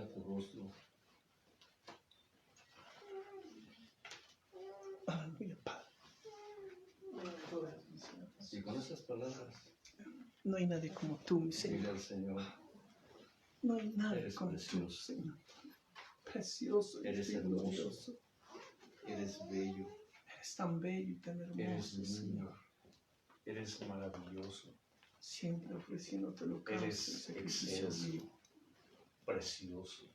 inclina tu rostro. Aleluya, Padre. Y con esas palabras, No hay nadie como tú, mi dile Señor. al Señor, No hay nadie eres como tú, precioso. Señor. Precioso y Eres hermoso. glorioso. Eres bello, Eres tan bello y tan eres hermoso, lindo, Señor. eres maravilloso, Siempre ofreciéndote lo que eres haces, sacrificio excelso, vivo. precioso.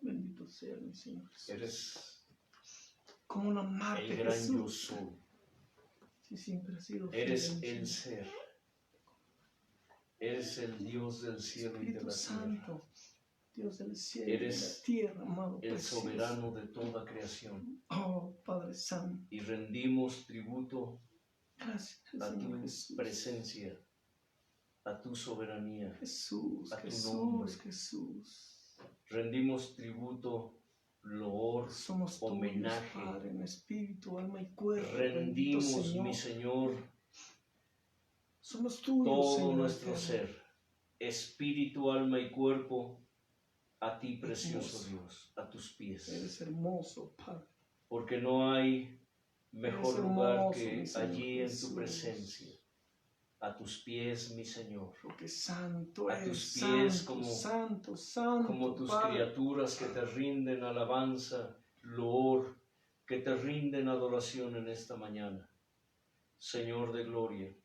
Bendito sea mi Señor Jesús. Eres ¿Cómo no amarte, el gran yo Jesús? soy. Si siempre has sido fiel, Eres mi el Señor. ser. Eres el Dios del cielo y de Espíritu la tierra. Santo, Dios del cielo y de Eres la tierra, amado el precioso. soberano de toda creación. Oh, Padre Santo. Y rendimos tributo Gracias, a tu Señor Jesús. presencia, a tu soberanía. Jesús, a tu nombre. Jesús. Rendimos tributo, loor, Somos tuyos, homenaje. Padre, en espíritu, alma y cuerpo. Rendimos, Bendito Señor. mi Señor, Somos tuyos, todo Señor nuestro eterno. ser, espíritu, alma y cuerpo, a ti, precioso Hermoso. Dios, a tus pies. Eres hermoso, Padre. Porque no hay mejor Eres lugar hermoso, que mi Señor allí en Jesús. tu presencia. A tus pies, mi Señor. Porque santo A eres, tus pies santo, como- santo, santo, Como tus Padre. criaturas que te rinden alabanza, loor, que te rinden adoración en esta mañana. Señor de gloria,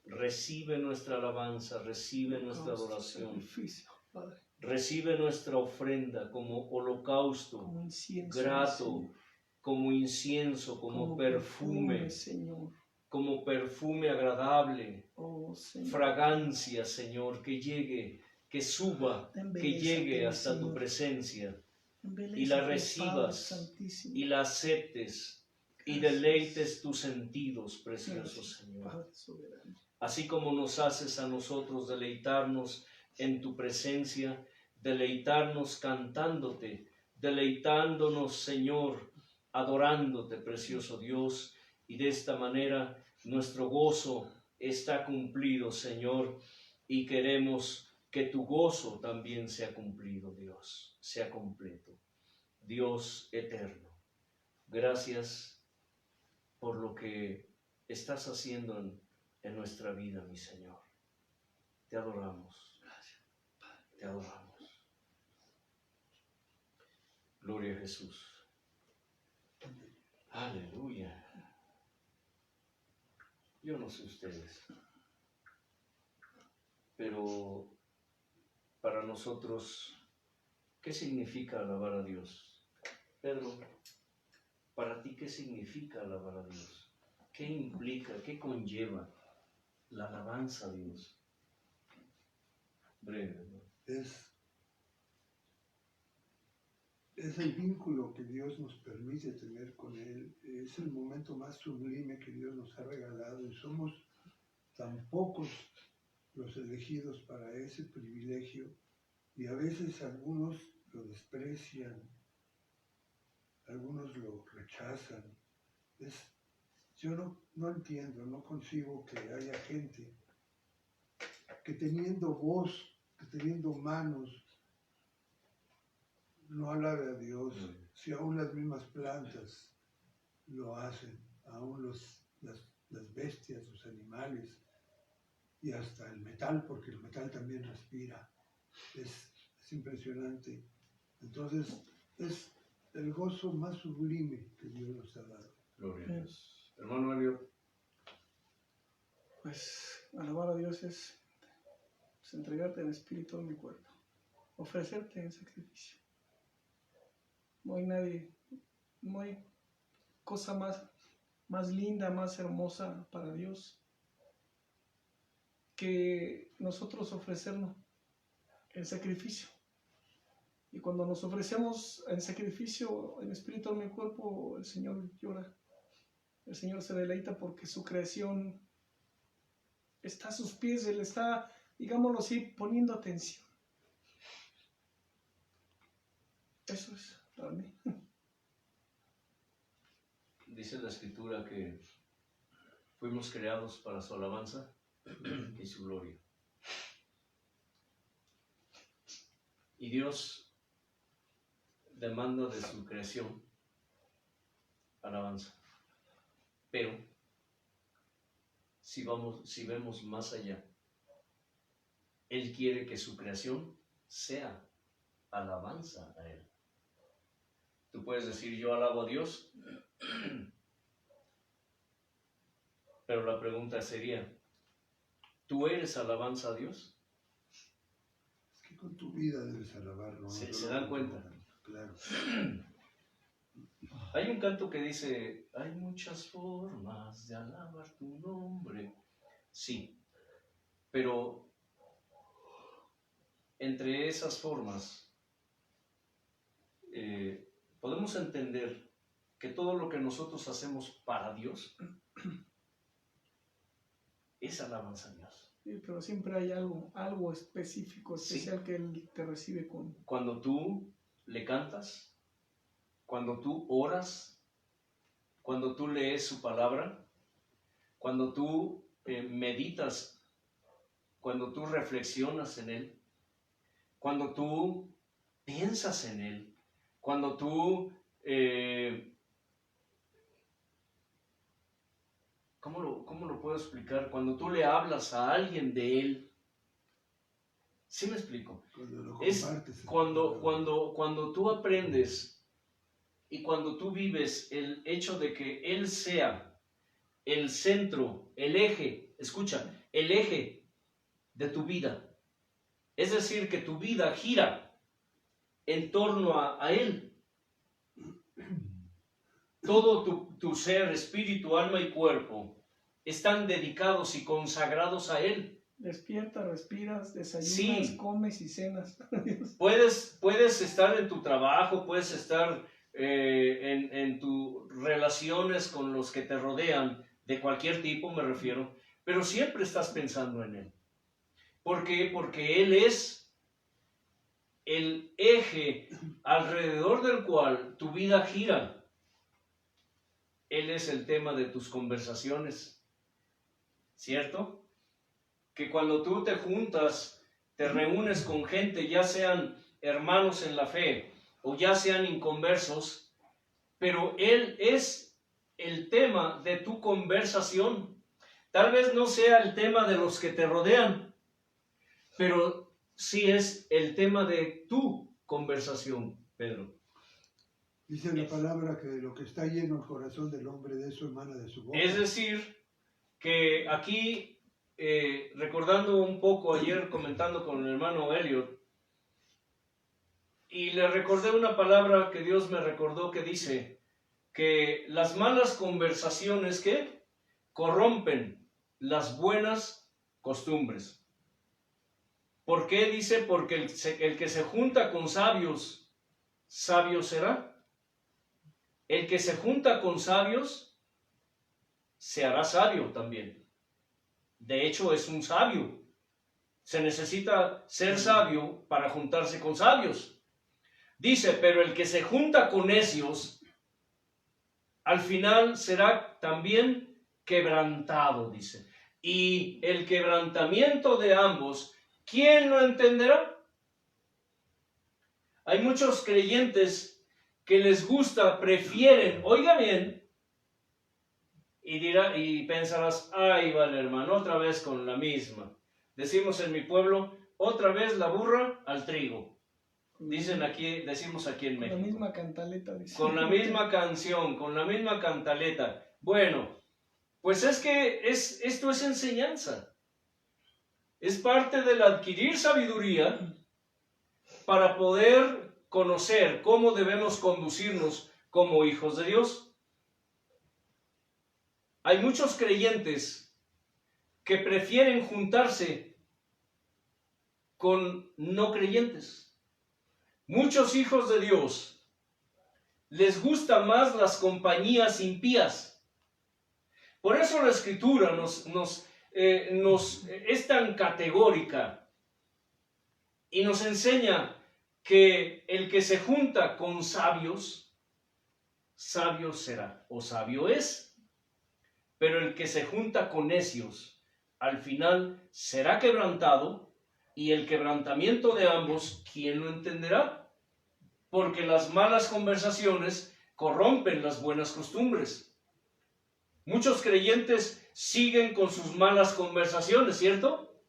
recibe nuestra alabanza, recibe nuestra adoración, Sacrificio, Padre, recibe nuestra ofrenda como holocausto, como incienso, grato, Señor. como incienso, como perfume, Señor. como perfume agradable, Oh, Señor. fragancia, Señor, que llegue, que suba, que Embellézate, llegue hasta tu Señor. presencia Embellézate, y la Padre recibas Santísimo. y la aceptes y Gracias. deleites tus sentidos, precioso Gracias, Señor. Padre soberano. Así como nos haces a nosotros deleitarnos en tu presencia, deleitarnos cantándote, deleitándonos, Señor, adorándote, precioso Dios, y de esta manera nuestro gozo está cumplido, Señor, y queremos que tu gozo también sea cumplido, Dios, sea completo. Dios eterno, gracias por lo que estás haciendo en nuestra vida, mi Señor. Te adoramos. Gracias, Padre. Te adoramos. Gloria a Jesús. Aleluya. Yo no sé ustedes, pero para nosotros, ¿qué significa alabar a Dios? Pedro, para ti, ¿qué significa alabar a Dios? ¿Qué implica, qué conlleva la alabanza a Dios? Breve, ¿no? Es el vínculo que Dios nos permite tener con Él. Es el momento más sublime que Dios nos ha regalado y somos tan pocos los elegidos para ese privilegio y a veces algunos lo desprecian, algunos lo rechazan. Yo no entiendo, no concibo que haya gente que teniendo voz, que teniendo manos, no alabe a Dios, si aún las mismas plantas lo hacen, aún las bestias, los animales y hasta el metal, porque el metal también respira. Es impresionante. Entonces, es el gozo más sublime que Dios nos ha dado. Gloria a Dios. Hermano Elio. Pues alabar a Dios es entregarte en espíritu en mi cuerpo, ofrecerte en sacrificio. No hay cosa más linda, más hermosa para Dios que nosotros ofrecernos en sacrificio. Y cuando nos ofrecemos en sacrificio en espíritu, alma y cuerpo, el Señor llora. El Señor se deleita porque su creación está a sus pies. Él está, digámoslo así, poniendo atención. Eso es para mí. Dice la Escritura que fuimos creados para su alabanza y su gloria. Y Dios demanda de su creación alabanza. Pero si vemos más allá, Él quiere que su creación sea alabanza a Él. Tú puedes decir, yo alabo a Dios, pero la pregunta sería, ¿tú eres alabanza a Dios? Es que con tu vida debes alabarlo. ¿Se dan cuenta? Claro. Hay un canto que dice, hay muchas formas de alabar tu nombre. Sí, pero entre esas formas podemos entender que todo lo que nosotros hacemos para Dios es alabanza a Dios. Sí, pero siempre hay algo específico, especial, sí, que Él te recibe con. Cuando tú le cantas, cuando tú oras, cuando tú lees su palabra, cuando tú meditas, cuando tú reflexionas en Él, cuando tú piensas en Él, cuando tú, ¿cómo lo puedo explicar? Cuando tú le hablas a alguien de Él, ¿sí me explico? Cuando tú aprendes y cuando tú vives el hecho de que Él sea el centro, el eje, escucha, el eje de tu vida. Es decir, que tu vida gira en torno a Él. Todo tu ser, espíritu, alma y cuerpo están dedicados y consagrados a Él. Despiertas, respiras, desayunas, sí, comes y cenas. Puedes estar en tu trabajo, puedes estar en tus relaciones con los que te rodean, de cualquier tipo me refiero, pero siempre estás pensando en Él. ¿Por qué? Porque Él es el eje alrededor del cual tu vida gira. Él es el tema de tus conversaciones, ¿cierto? Que cuando tú te juntas, te reúnes con gente, ya sean hermanos en la fe o ya sean inconversos, pero Él es el tema de tu conversación. Tal vez no sea el tema de los que te rodean, pero sí es el tema de tu conversación, Pedro. Dice la palabra que de lo que está lleno el corazón del hombre, de eso emana de su boca. Es decir, que aquí, recordando un poco ayer, comentando con el hermano Elliot, y le recordé una palabra que Dios me recordó que dice que las malas conversaciones que corrompen las buenas costumbres. ¿Por qué? Dice, porque el que se junta con sabios, sabio será. El que se junta con sabios, se hará sabio también. De hecho, es un sabio. Se necesita ser sabio para juntarse con sabios. Dice, pero el que se junta con necios, al final será también quebrantado, dice. Y el quebrantamiento de ambos, ¿quién lo entenderá? Hay muchos creyentes que les gusta, prefieren, oiga bien, y pensarás, ay, vale hermano, otra vez con la misma. Decimos en mi pueblo, otra vez la burra al trigo. Decimos aquí en México. Con la misma cantaleta. Con la misma canción, con la misma cantaleta. Bueno, pues es que esto es enseñanza. Es parte del adquirir sabiduría para poder conocer cómo debemos conducirnos como hijos de Dios. Hay muchos creyentes que prefieren juntarse con no creyentes. Muchos hijos de Dios les gustan más las compañías impías. Por eso la Escritura es tan categórica y nos enseña que el que se junta con sabios, sabio será o sabio es. Pero el que se junta con necios, al final será quebrantado y el quebrantamiento de ambos, ¿quién lo entenderá? Porque las malas conversaciones corrompen las buenas costumbres. Muchos creyentes siguen con sus malas conversaciones, ¿cierto?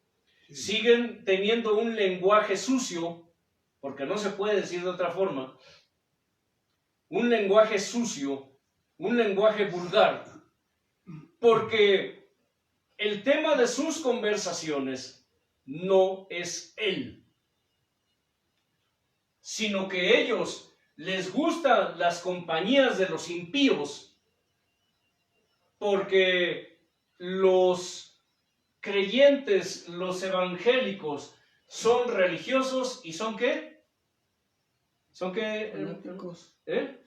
Sí. Siguen teniendo un lenguaje sucio, porque no se puede decir de otra forma, un lenguaje sucio, un lenguaje vulgar, porque el tema de sus conversaciones no es Él, sino que ellos les gustan las compañías de los impíos, porque los creyentes, los evangélicos, son religiosos y ¿son qué? ¿Son qué? Fanáticos.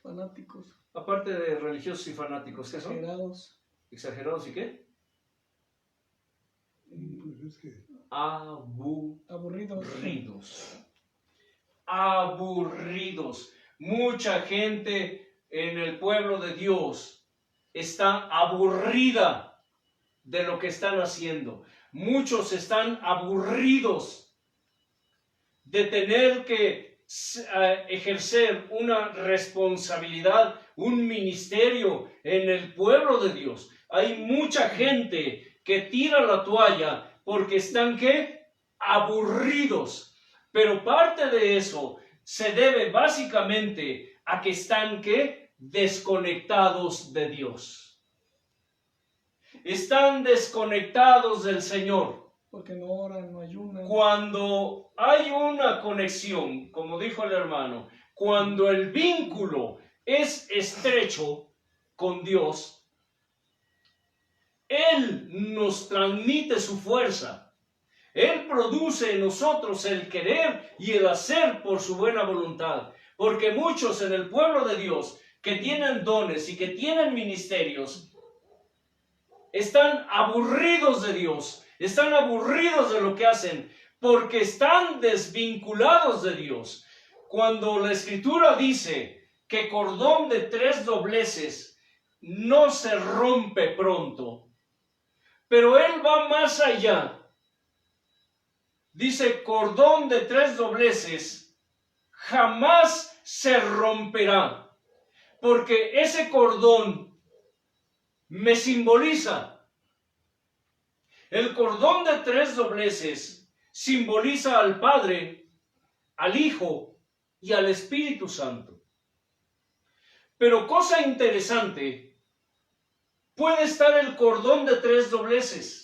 Fanáticos. Aparte de religiosos y fanáticos, ¿qué son? Exagerados. ¿Exagerados y qué? Pues es que Aburridos. Aburridos. Mucha gente en el pueblo de Dios está aburrida de lo que están haciendo. Muchos están aburridos de tener que ejercer una responsabilidad, un ministerio en el pueblo de Dios. Hay mucha gente que tira la toalla porque están ¿qué? Aburridos. Pero parte de eso se debe básicamente a que están ¿qué? Desconectados de Dios. Están desconectados del Señor. Porque no oran, no ayunan. Cuando hay una conexión, como dijo el hermano, cuando el vínculo es estrecho con Dios, Él nos transmite su fuerza. Él produce en nosotros el querer y el hacer por su buena voluntad. Porque muchos en el pueblo de Dios que tienen dones y que tienen ministerios están aburridos de Dios, están aburridos de lo que hacen, porque están desvinculados de Dios. Cuando la Escritura dice que cordón de 3 dobleces no se rompe pronto, pero Él va más allá. Dice, cordón de 3 dobleces jamás se romperá, porque ese cordón me simboliza. El cordón de 3 dobleces simboliza al Padre, al Hijo y al Espíritu Santo. Pero cosa interesante, puede estar el cordón de 3 dobleces.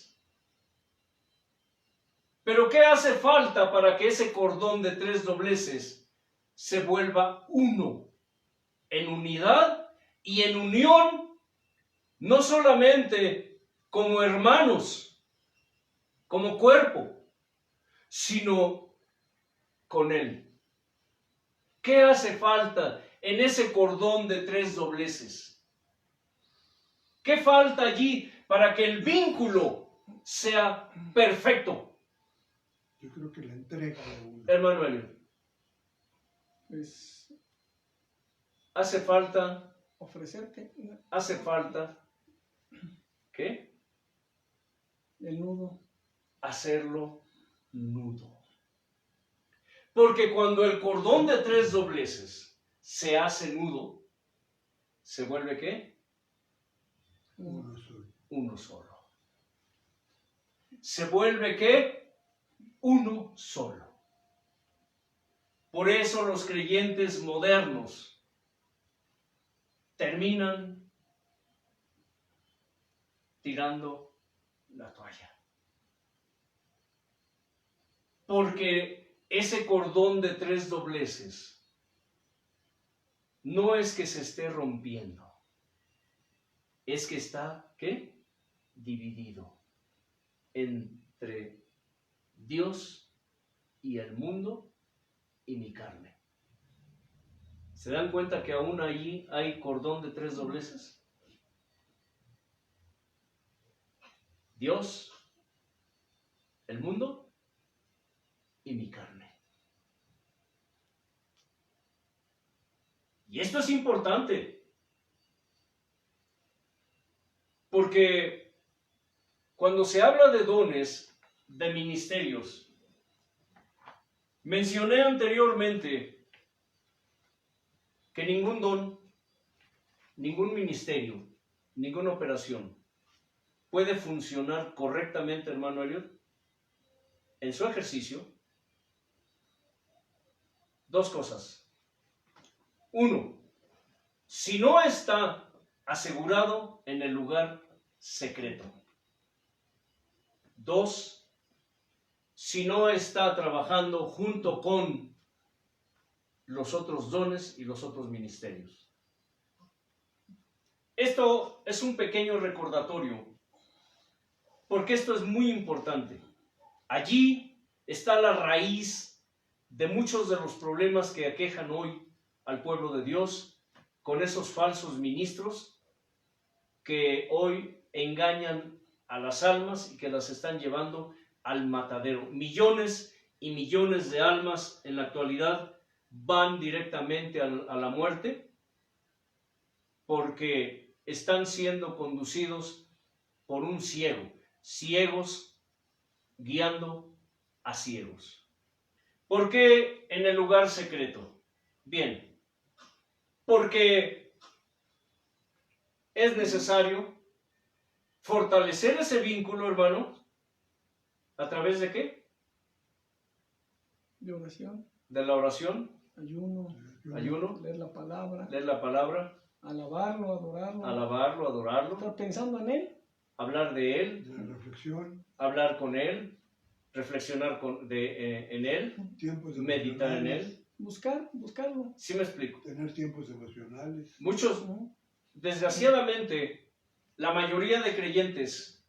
Pero ¿qué hace falta para que ese cordón de 3 dobleces se vuelva uno? En unidad y en unión, no solamente como hermanos, como cuerpo, sino con Él. ¿Qué hace falta en ese cordón de 3 dobleces? ¿Qué falta allí para que el vínculo sea perfecto? yo creo que la entrega de uno. Hermano Elio, Pues hace falta, ofrecerte ¿qué? el nudo. Hacerlo nudo. Porque cuando el cordón de 3 dobleces se hace nudo, ¿se vuelve qué? Uno solo. Uno solo. ¿Se vuelve qué? Uno solo. Por eso los creyentes modernos terminan tirando la toalla. Porque ese cordón de 3 dobleces no es que se esté rompiendo, es que está, ¿qué? Dividido entre Dios y el mundo y mi carne. ¿Se dan cuenta que aún allí hay cordón de 3 dobleces? Dios, el mundo y mi carne. Y esto es importante, porque cuando se habla de dones, de ministerios, Mencioné anteriormente que ningún don, ningún ministerio, ninguna operación puede funcionar correctamente, hermano Elliot, en su ejercicio. Dos cosas. Uno, si no está asegurado en el lugar secreto. Dos, si no está trabajando junto con los otros dones y los otros ministerios. Esto es un pequeño recordatorio, porque esto es muy importante. Allí está la raíz de muchos de los problemas que aquejan hoy al pueblo de Dios con esos falsos ministros que hoy engañan a las almas y que las están llevando al matadero. Millones y millones de almas en la actualidad van directamente a la muerte porque están siendo conducidos por un ciego, ciegos guiando a ciegos. ¿Por qué en el lugar secreto? Bien, porque es necesario fortalecer ese vínculo, hermano, ¿a través de qué? De oración. De la oración. Ayuno. Ayuno. Leer la palabra. Alabarlo, adorarlo. Estar pensando en Él. Hablar de Él. De la reflexión. Hablar con Él. Reflexionar en Él. Meditar en Él. Buscarlo. ¿Sí me explico? Tener tiempos devocionales. Muchos, desgraciadamente, la mayoría de creyentes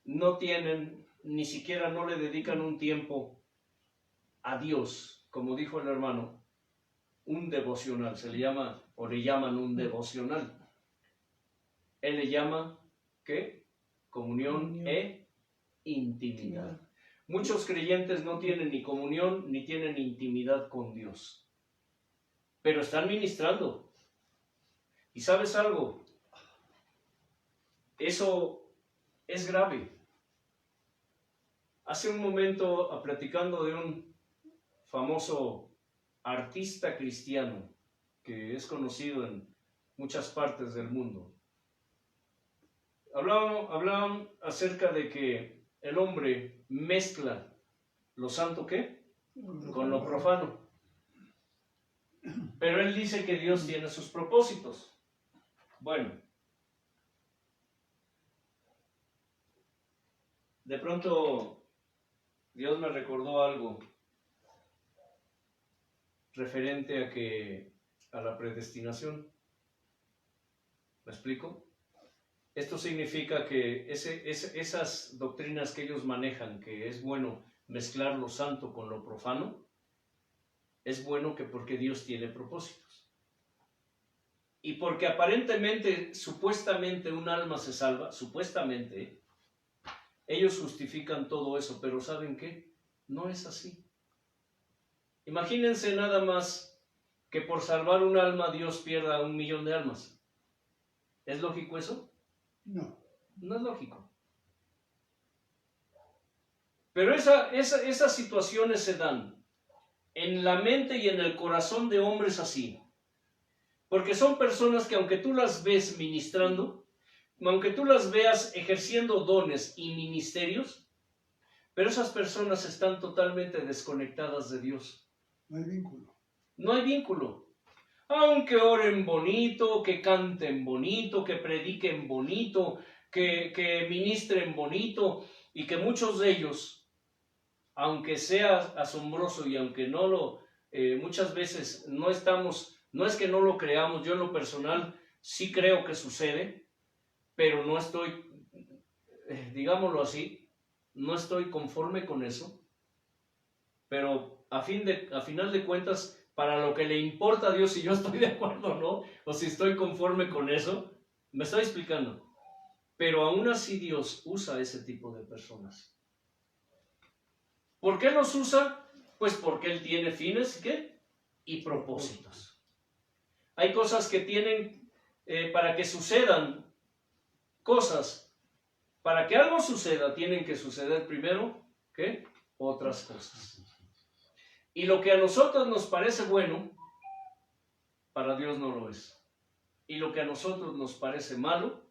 no tienen, ni siquiera no le dedican un tiempo a Dios, como dijo el hermano, un devocional, se le llama, o le llaman un devocional. Él le llama, ¿qué? Comunión e intimidad. Muchos creyentes no tienen ni comunión ni tienen intimidad con Dios, pero están ministrando. ¿Y sabes algo? Eso es grave. Hace un momento, platicando de un famoso artista cristiano que es conocido en muchas partes del mundo, hablaban acerca de que el hombre mezcla lo santo, ¿qué? Con lo profano. Pero él dice que Dios tiene sus propósitos. Bueno, de pronto Dios me recordó algo referente a la predestinación. ¿Me explico? Esto significa que esas doctrinas que ellos manejan, que es bueno mezclar lo santo con lo profano, es bueno que porque Dios tiene propósitos. Y porque aparentemente, supuestamente un alma se salva, supuestamente, ellos justifican todo eso, pero ¿saben qué? No es así. Imagínense nada más que por salvar un alma Dios pierda 1 millón de almas. ¿Es lógico eso? No. No es lógico. Pero esas situaciones se dan en la mente y en el corazón de hombres así. Porque son personas que aunque tú las ves ministrando, aunque tú las veas ejerciendo dones y ministerios, pero esas personas están totalmente desconectadas de Dios. No hay vínculo. No hay vínculo. Aunque oren bonito, que canten bonito, que prediquen bonito, que ministren bonito, y que muchos de ellos, aunque sea asombroso y aunque no lo, muchas veces no es que no lo creamos, yo en lo personal sí creo que sucede, pero no estoy, digámoslo así, no estoy conforme con eso, pero a final de cuentas, para lo que le importa a Dios, si yo estoy de acuerdo o no, o si estoy conforme con eso, me estoy explicando. Pero aún así Dios usa ese tipo de personas. ¿Por qué los usa? Pues porque Él tiene fines, ¿qué? Y propósitos. Hay cosas que tienen, para que sucedan cosas, para que algo suceda, tienen que suceder primero, ¿qué? Otras cosas. Y lo que a nosotros nos parece bueno, para Dios no lo es. Y lo que a nosotros nos parece malo,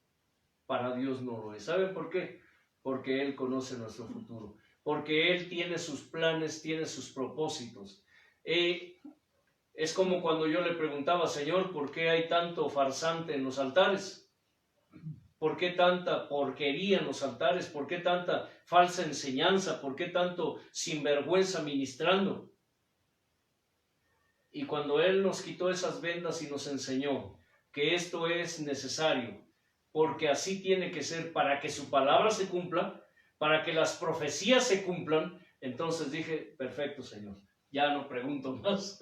para Dios no lo es. ¿Saben por qué? Porque Él conoce nuestro futuro. Porque Él tiene sus planes, tiene sus propósitos. Es como cuando yo le preguntaba, Señor, ¿por qué hay tanto farsante en los altares? ¿Por qué tanta porquería en los altares? ¿Por qué tanta falsa enseñanza? ¿Por qué tanto sinvergüenza ministrando? Y cuando Él nos quitó esas vendas y nos enseñó que esto es necesario, porque así tiene que ser para que su palabra se cumpla, para que las profecías se cumplan, entonces dije, perfecto, Señor, ya no pregunto más.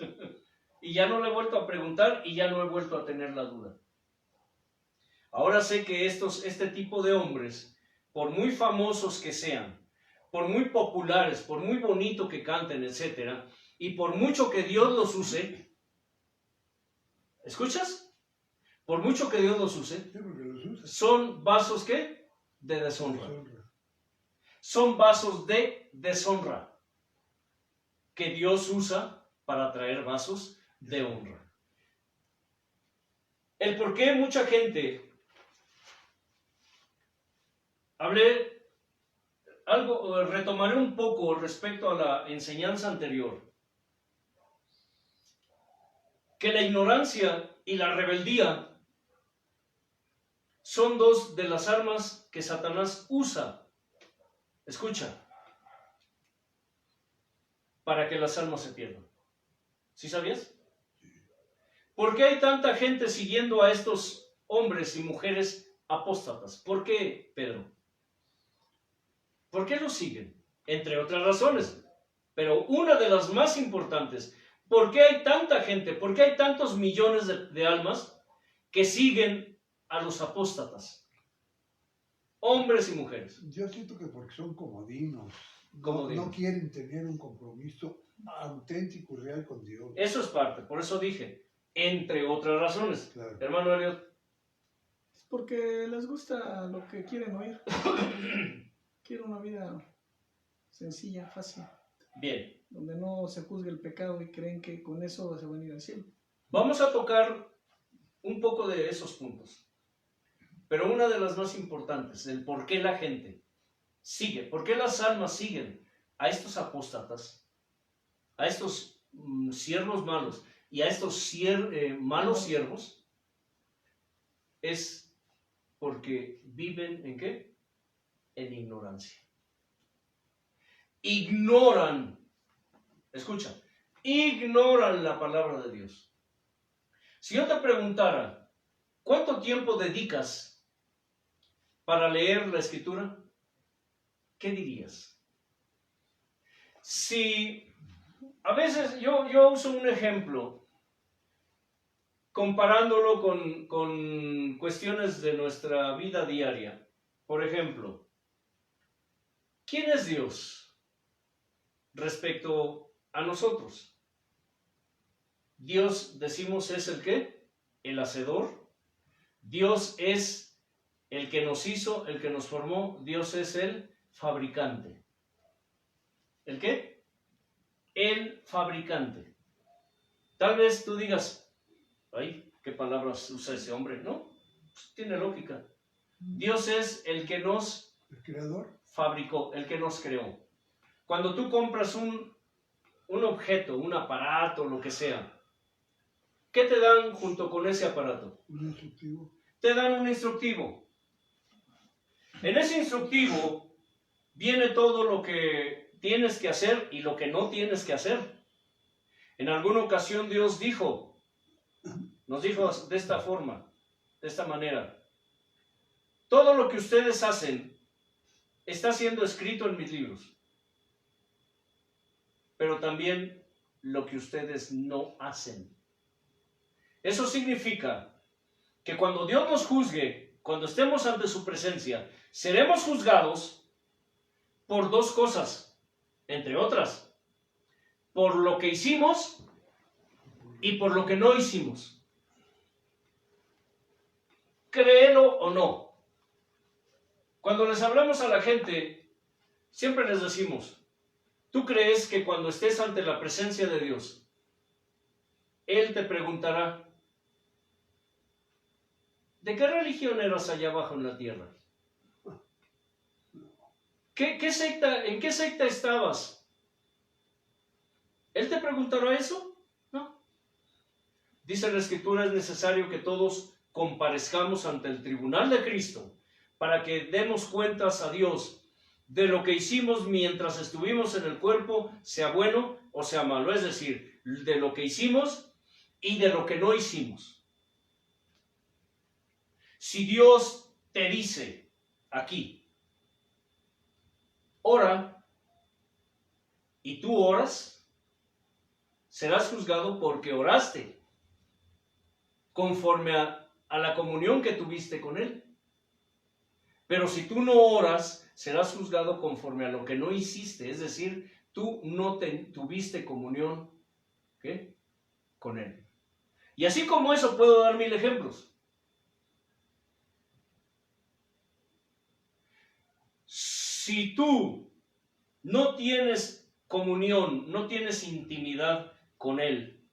Y ya no le he vuelto a preguntar y ya no he vuelto a tener la duda. Ahora sé que este tipo de hombres, por muy famosos que sean, por muy populares, por muy bonito que canten, etc., y por mucho que Dios los use, ¿escuchas? Por mucho que Dios los use, son vasos ¿qué? De deshonra. Son vasos de deshonra que Dios usa para traer vasos de honra. El por qué mucha gente, retomaré un poco respecto a la enseñanza anterior, que la ignorancia y la rebeldía son dos de las armas que Satanás usa, escucha, para que las almas se pierdan. ¿Sí sabías? ¿Por qué hay tanta gente siguiendo a estos hombres y mujeres apóstatas? ¿Por qué, Pedro? ¿Por qué los siguen? Entre otras razones. Pero una de las más importantes, ¿por qué hay tanta gente? ¿Por qué hay tantos millones de almas que siguen a los apóstatas? Hombres y mujeres. Yo siento que porque son comodinos. No quieren tener un compromiso auténtico y real con Dios. Eso es parte, por eso dije, entre otras razones. Claro. Hermano Elliot. Es porque les gusta lo que quieren oír. Quieren una vida sencilla, fácil. Bien. Donde no se juzgue el pecado y creen que con eso se van a ir al cielo. Vamos a tocar un poco de esos puntos. Pero una de las más importantes, el por qué la gente sigue, por qué las almas siguen a estos apóstatas, a estos siervos malos y a estos malos siervos, es porque viven ¿en qué? En ignorancia. Ignoran, escucha, ignoran la palabra de Dios. Si yo te preguntara, ¿cuánto tiempo dedicas para leer la Escritura? ¿Qué dirías? Si a veces yo uso un ejemplo comparándolo con cuestiones de nuestra vida diaria. Por ejemplo, ¿quién es Dios respecto a nosotros? Dios, decimos, es el ¿qué? El hacedor. Dios es el que nos hizo, el que nos formó. Dios es el fabricante. ¿El qué? El fabricante. Tal vez tú digas, ay, ¿qué palabras usa ese hombre? No, pues tiene lógica. Dios es el que nos fabricó, el que nos creó. Cuando tú compras un objeto, un aparato, lo que sea, ¿qué te dan junto con ese aparato? Un instructivo. Te dan un instructivo. En ese instructivo viene todo lo que tienes que hacer y lo que no tienes que hacer. En alguna ocasión Dios nos dijo de esta forma, de esta manera: todo lo que ustedes hacen está siendo escrito en mis libros, pero también lo que ustedes no hacen. Eso significa que cuando Dios nos juzgue, cuando estemos ante su presencia, seremos juzgados por dos cosas, entre otras, por lo que hicimos y por lo que no hicimos. Créelo o no. Cuando les hablamos a la gente, siempre les decimos, ¿Tú crees que cuando estés ante la presencia de Dios, Él te preguntará, ¿de qué religión eras allá abajo en la tierra? ¿Qué secta, en qué secta estabas? ¿Él te preguntará eso? No. Dice la Escritura, es necesario que todos comparezcamos ante el tribunal de Cristo para que demos cuentas a Dios de lo que hicimos mientras estuvimos en el cuerpo, sea bueno o sea malo. Es decir, de lo que hicimos y de lo que no hicimos. Si Dios te dice aquí, ora, y tú oras, serás juzgado porque oraste, conforme a la comunión que tuviste con Él. Pero si tú no oras, serás juzgado conforme a lo que no hiciste, es decir, tú no tuviste comunión, ¿qué?, con Él. Y así como eso puedo dar 1000 ejemplos. Si tú no tienes comunión, no tienes intimidad con Él,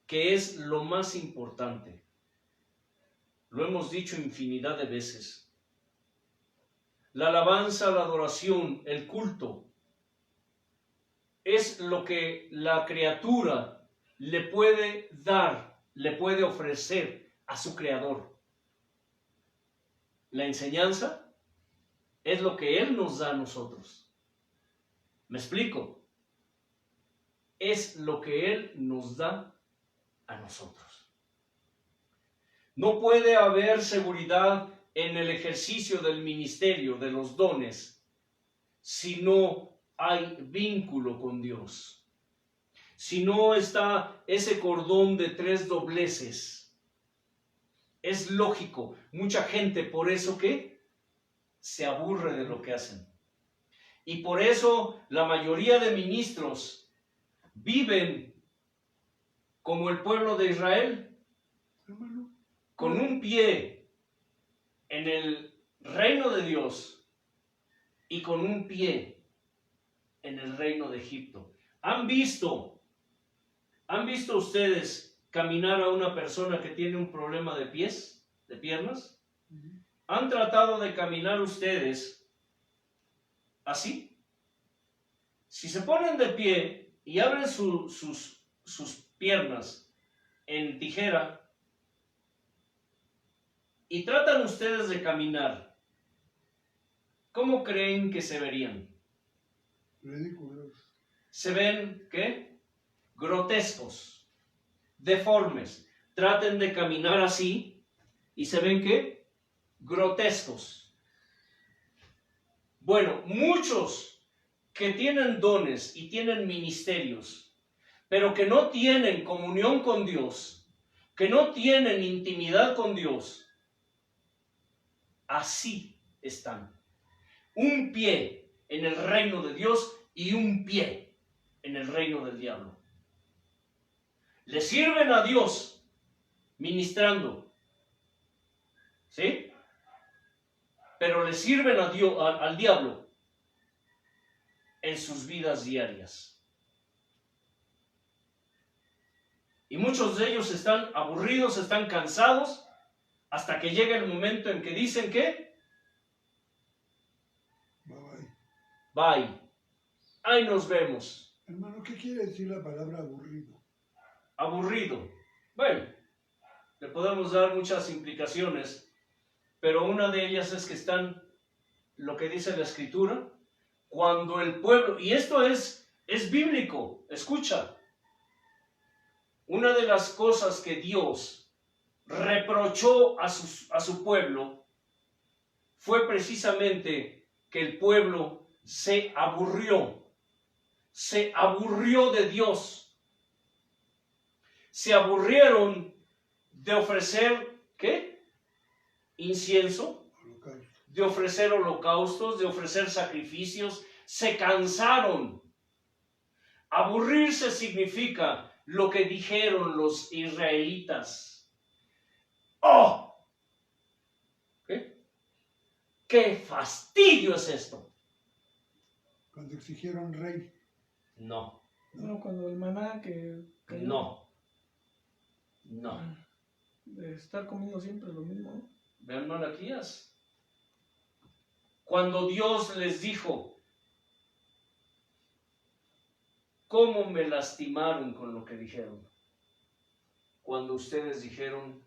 que es lo más importante, lo hemos dicho infinidad de veces, la alabanza, la adoración, el culto, es lo que la criatura le puede dar, le puede ofrecer a su Creador. La enseñanza es lo que Él nos da a nosotros. ¿Me explico? Es lo que Él nos da a nosotros. No puede haber seguridad en el ejercicio del ministerio, de los dones, si no hay vínculo con Dios. Si no está ese cordón de 3 dobleces. Es lógico, mucha gente por eso que se aburre de lo que hacen. Y por eso la mayoría de ministros viven como el pueblo de Israel, con un pie en el reino de Dios y con un pie en el reino de Egipto. ¿Han visto ustedes caminar a una persona que tiene un problema de pies, de piernas? ¿Han tratado de caminar ustedes así? Si se ponen de pie y abren sus piernas en tijera y tratan ustedes de caminar, ¿cómo creen que se verían? Ridículos. Se ven, ¿qué?, grotescos, deformes. Traten de caminar así y se ven, ¿qué?, grotescos. Bueno, muchos que tienen dones y tienen ministerios, pero que no tienen comunión con Dios, que no tienen intimidad con Dios, así están. Un pie en el reino de Dios y un pie en el reino del diablo. Le sirven a Dios ministrando, ¿sí?, pero le sirven a Dios, al diablo en sus vidas diarias. Y muchos de ellos están aburridos, están cansados, hasta que llega el momento en que dicen que bye, ahí nos vemos. Hermano, ¿qué quiere decir la palabra aburrido? Aburrido. Bueno, le podemos dar muchas implicaciones, pero una de ellas es que están, lo que dice la Escritura, cuando el pueblo, y esto es bíblico, escucha, una de las cosas que Dios reprochó a su pueblo fue precisamente que el pueblo se aburrió de Dios. Se aburrieron de ofrecer, ¿qué?, incienso, de ofrecer holocaustos, de ofrecer sacrificios. Se cansaron. Aburrirse significa lo que dijeron los israelitas. ¡Oh! ¿Qué? ¡Qué fastidio es esto! Cuando exigieron rey. No, No, cuando el maná que cayó. no. De estar comiendo siempre lo mismo, ¿no? Vean Malaquías. Cuando Dios les dijo, ¿cómo me lastimaron con lo que dijeron? Cuando ustedes dijeron,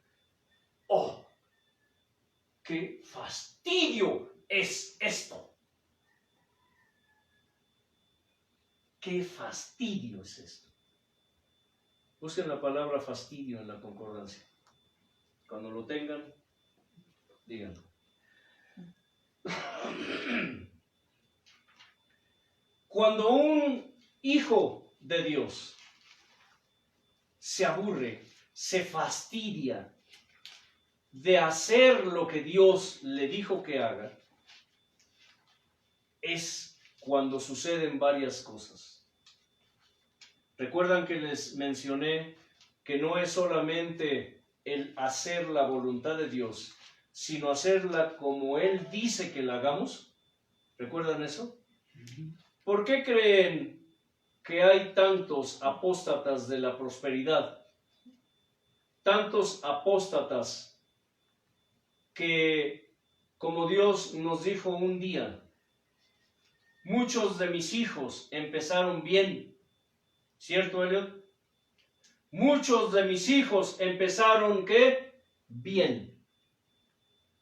¡oh! ¡Qué fastidio es esto! ¡Qué fastidio es esto! Busquen la palabra fastidio en la concordancia. Cuando lo tengan, díganlo. Cuando un hijo de Dios se aburre, se fastidia de hacer lo que Dios le dijo que haga, es cuando suceden varias cosas. Recuerdan que les mencioné que no es solamente el hacer la voluntad de Dios, sino hacerla como Él dice que la hagamos. ¿Recuerdan eso? ¿Por qué creen que hay tantos apóstatas de la prosperidad? Tantos apóstatas que, como Dios nos dijo un día, muchos de mis hijos empezaron bien. ¿Cierto, Elliot? Muchos de mis hijos empezaron, ¿qué? Bien.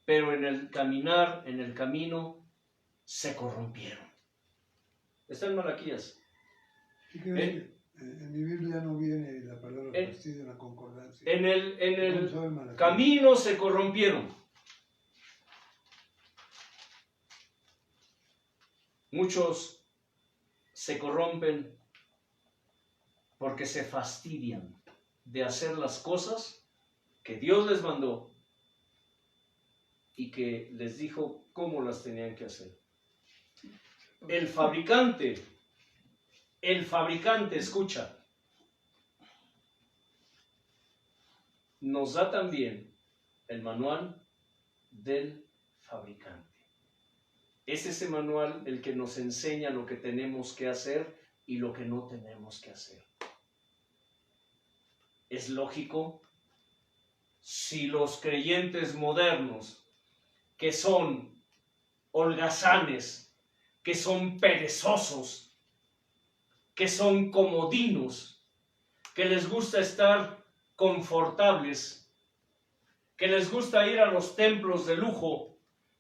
Pero en el caminar, en el camino, se corrompieron. Está en Malaquías. En mi Biblia no viene la palabra fastidio en la concordancia. En el camino se corrompieron. Muchos se corrompen porque se fastidian de hacer las cosas que Dios les mandó y que les dijo cómo las tenían que hacer. El fabricante, escucha, nos da también el manual del fabricante. Es ese manual el que nos enseña lo que tenemos que hacer y lo que no tenemos que hacer. Es lógico, si los creyentes modernos, que son holgazanes, que son perezosos, que son comodinos, que les gusta estar confortables, que les gusta ir a los templos de lujo,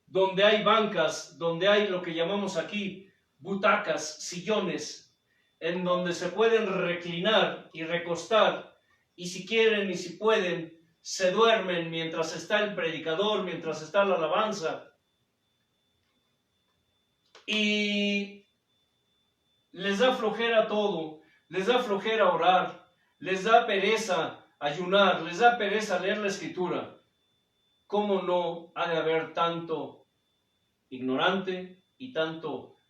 donde hay bancas, donde hay lo que llamamos aquí butacas, sillones, en donde se pueden reclinar y recostar, y si quieren y si pueden, se duermen mientras está el predicador, mientras está la alabanza, y les da flojera todo, les da flojera orar, les da pereza ayunar, les da pereza leer la escritura. ¿Cómo no ha de haber tanto ignorante y tanto,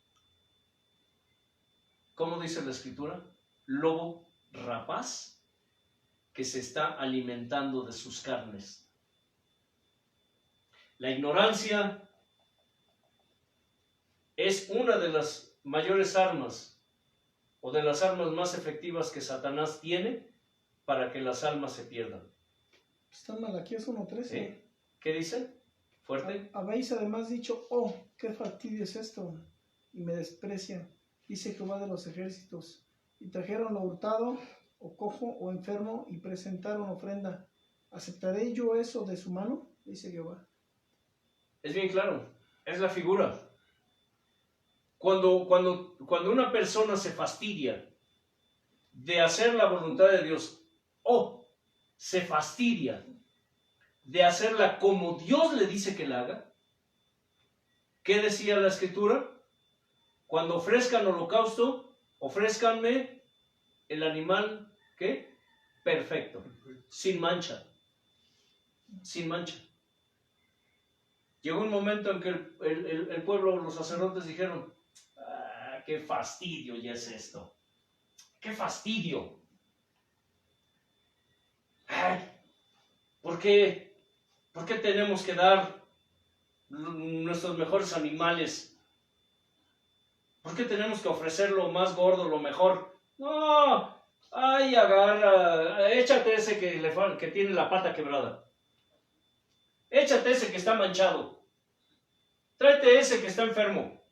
¿cómo dice la escritura? Lobo rapaz que se está alimentando de sus carnes. La ignorancia es una de las mayores armas o de las armas más efectivas que Satanás tiene para que las almas se pierdan. Está en Malaquías 1:13. ¿Qué dice? Fuerte. Habéis además dicho, oh, qué fastidio es esto, y me desprecian, dice Jehová de los ejércitos, y trajeron lo hurtado, o cojo, o enfermo, y presentaron ofrenda. ¿Aceptaré yo eso de su mano? Dice Jehová. Es bien claro, es la figura. Cuando una persona se fastidia de hacer la voluntad de Dios, o se fastidia de hacerla como Dios le dice que la haga, ¿qué decía la escritura? Cuando ofrezcan holocausto, ofrézcanme el animal, ¿qué? Perfecto, sin mancha, sin mancha. Llegó un momento en que el pueblo, los sacerdotes dijeron, qué fastidio ya es esto, qué fastidio. Ay, ¿por qué tenemos que dar nuestros mejores animales ¿Por qué tenemos que ofrecer lo más gordo, lo mejor? No, ay, agarra, échate ese que tiene la pata quebrada. Échate ese que está manchado. Tráete ese que está enfermo.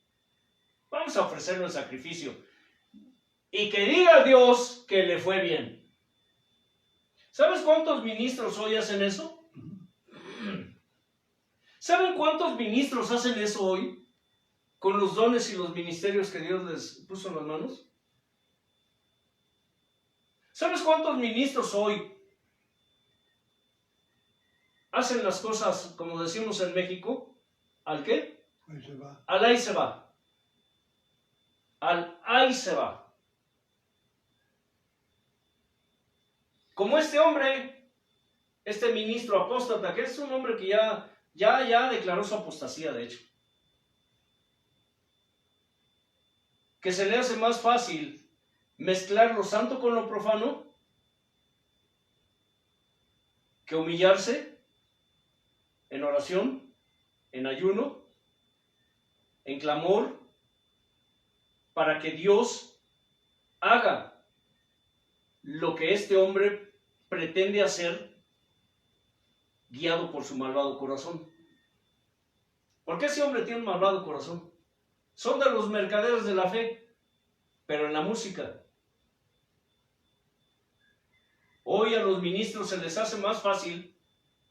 Vamos a ofrecerlo en sacrificio. Y que diga Dios que le fue bien. ¿Sabes cuántos ministros hoy hacen eso? ¿Saben cuántos ministros hacen eso hoy? Con los dones y los ministerios que Dios les puso en las manos. ¿Sabes cuántos ministros hoy hacen las cosas, como decimos en México? ¿Al qué? Ahí se va. Al ahí se va. Al ahí se va. Como este hombre, este ministro apóstata, que es un hombre que ya declaró su apostasía, de hecho. Que se le hace más fácil mezclar lo santo con lo profano que humillarse en oración, en ayuno, en clamor, para que Dios haga lo que este hombre pretende hacer, guiado por su malvado corazón. ¿Por qué ese hombre tiene un malvado corazón? Son de los mercaderes de la fe, pero en la música. Hoy a los ministros se les hace más fácil,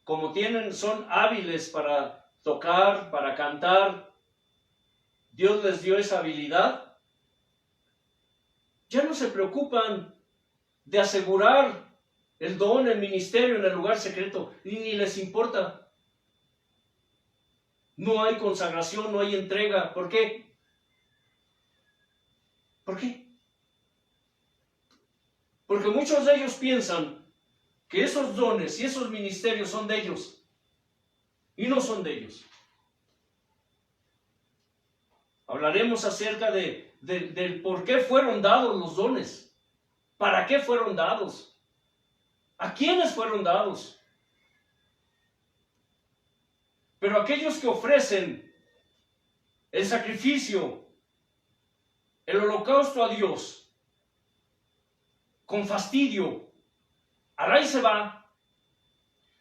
como son hábiles para tocar, para cantar. Dios les dio esa habilidad. Ya no se preocupan de asegurar el don, el ministerio en el lugar secreto, y ni les importa. No hay consagración, no hay entrega. ¿Por qué? ¿Por qué? Porque muchos de ellos piensan que esos dones y esos ministerios son de ellos, y no son de ellos. Hablaremos acerca del por qué fueron dados los dones, para qué fueron dados, a quiénes fueron dados. Pero aquellos que ofrecen el sacrificio, el holocausto a Dios, con fastidio, ahí se va,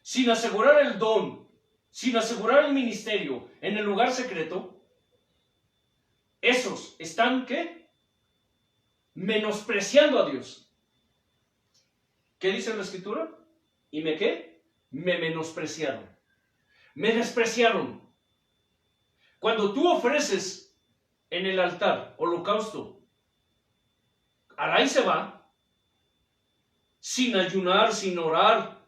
sin asegurar el don, sin asegurar el ministerio en el lugar secreto, esos están, ¿qué? Menospreciando a Dios. ¿Qué dice la Escritura? ¿Y me qué? Me menospreciaron. Me despreciaron. Cuando tú ofreces en el altar holocausto, ahí se va, sin ayunar, sin orar,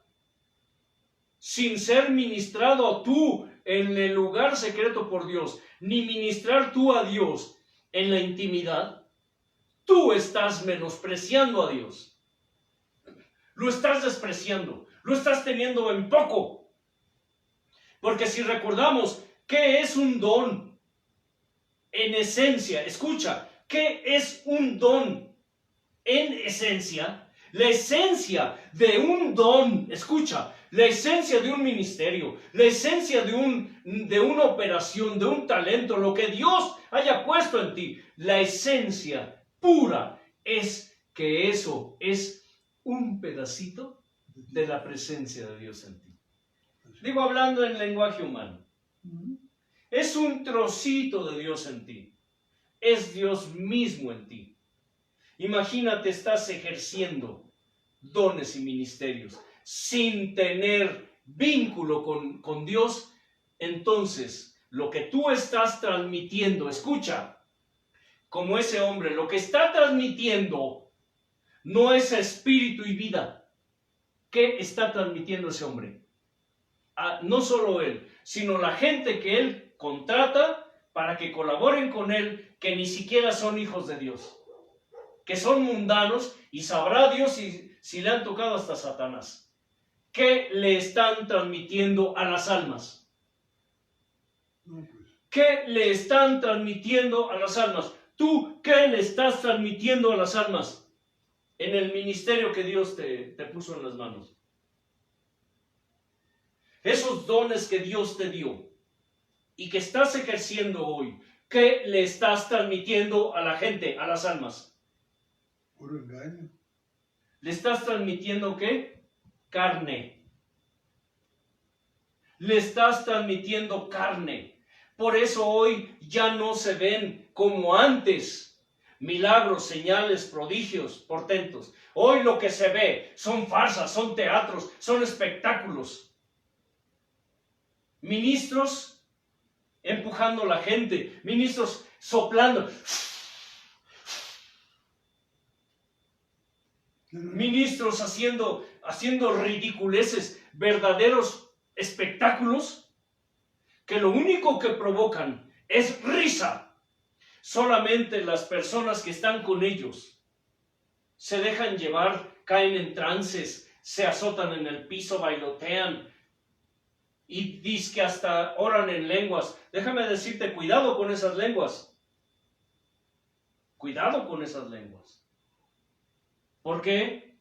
sin ser ministrado tú en el lugar secreto por Dios, ni ministrar tú a Dios en la intimidad, tú estás menospreciando a Dios. Lo estás despreciando, lo estás teniendo en poco. Porque si recordamos qué es un don, en esencia, escucha, ¿qué es un don? En esencia, la esencia de un don, escucha, la esencia de un ministerio, la esencia de una operación, de un talento, lo que Dios haya puesto en ti, la esencia pura es que eso es un pedacito de la presencia de Dios en ti. Digo, hablando en lenguaje humano, es un trocito de Dios en ti, es Dios mismo en ti. Imagínate, estás ejerciendo dones y ministerios sin tener vínculo con Dios, entonces lo que tú estás transmitiendo, escucha, como ese hombre, lo que está transmitiendo no es espíritu y vida. ¿Qué está transmitiendo ese hombre? No solo él, sino la gente que él contrata para que colaboren con él, que ni siquiera son hijos de Dios, que son mundanos, y sabrá Dios si le han tocado hasta Satanás. ¿Qué le están transmitiendo a las almas? ¿Qué le están transmitiendo a las almas? ¿Tú qué le estás transmitiendo a las almas en el ministerio que Dios te puso en las manos? Esos dones que Dios te dio y que estás ejerciendo hoy, ¿Qué le estás transmitiendo a la gente, a las almas? Puro engaño. ¿Le estás transmitiendo qué? Carne. Le estás transmitiendo carne. Por eso hoy ya no se ven como antes milagros, señales, prodigios, portentos. Hoy lo que se ve son farsas, son teatros, son espectáculos. Ministros empujando a la gente, ministros soplando, ministros haciendo ridiculeces, verdaderos espectáculos que lo único que provocan es risa. Solamente las personas que están con ellos se dejan llevar, caen en trances, se azotan en el piso, bailotean y dicen que hasta oran en lenguas. Déjame decirte, cuidado con esas lenguas. Cuidado con esas lenguas. ¿Por qué?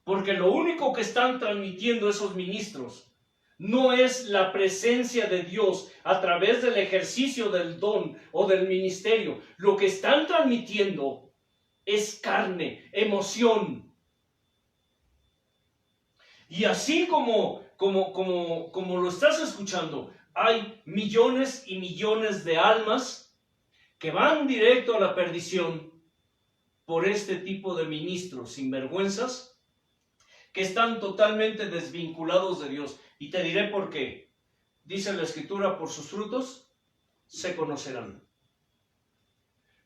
Porque lo único que están transmitiendo esos ministros no es la presencia de Dios a través del ejercicio del don o del ministerio. Lo que están transmitiendo es carne, emoción. Y así como lo estás escuchando, hay millones y millones de almas que van directo a la perdición por este tipo de ministros sinvergüenzas que están totalmente desvinculados de Dios. Y te diré por qué. Dice la Escritura, por sus frutos se conocerán.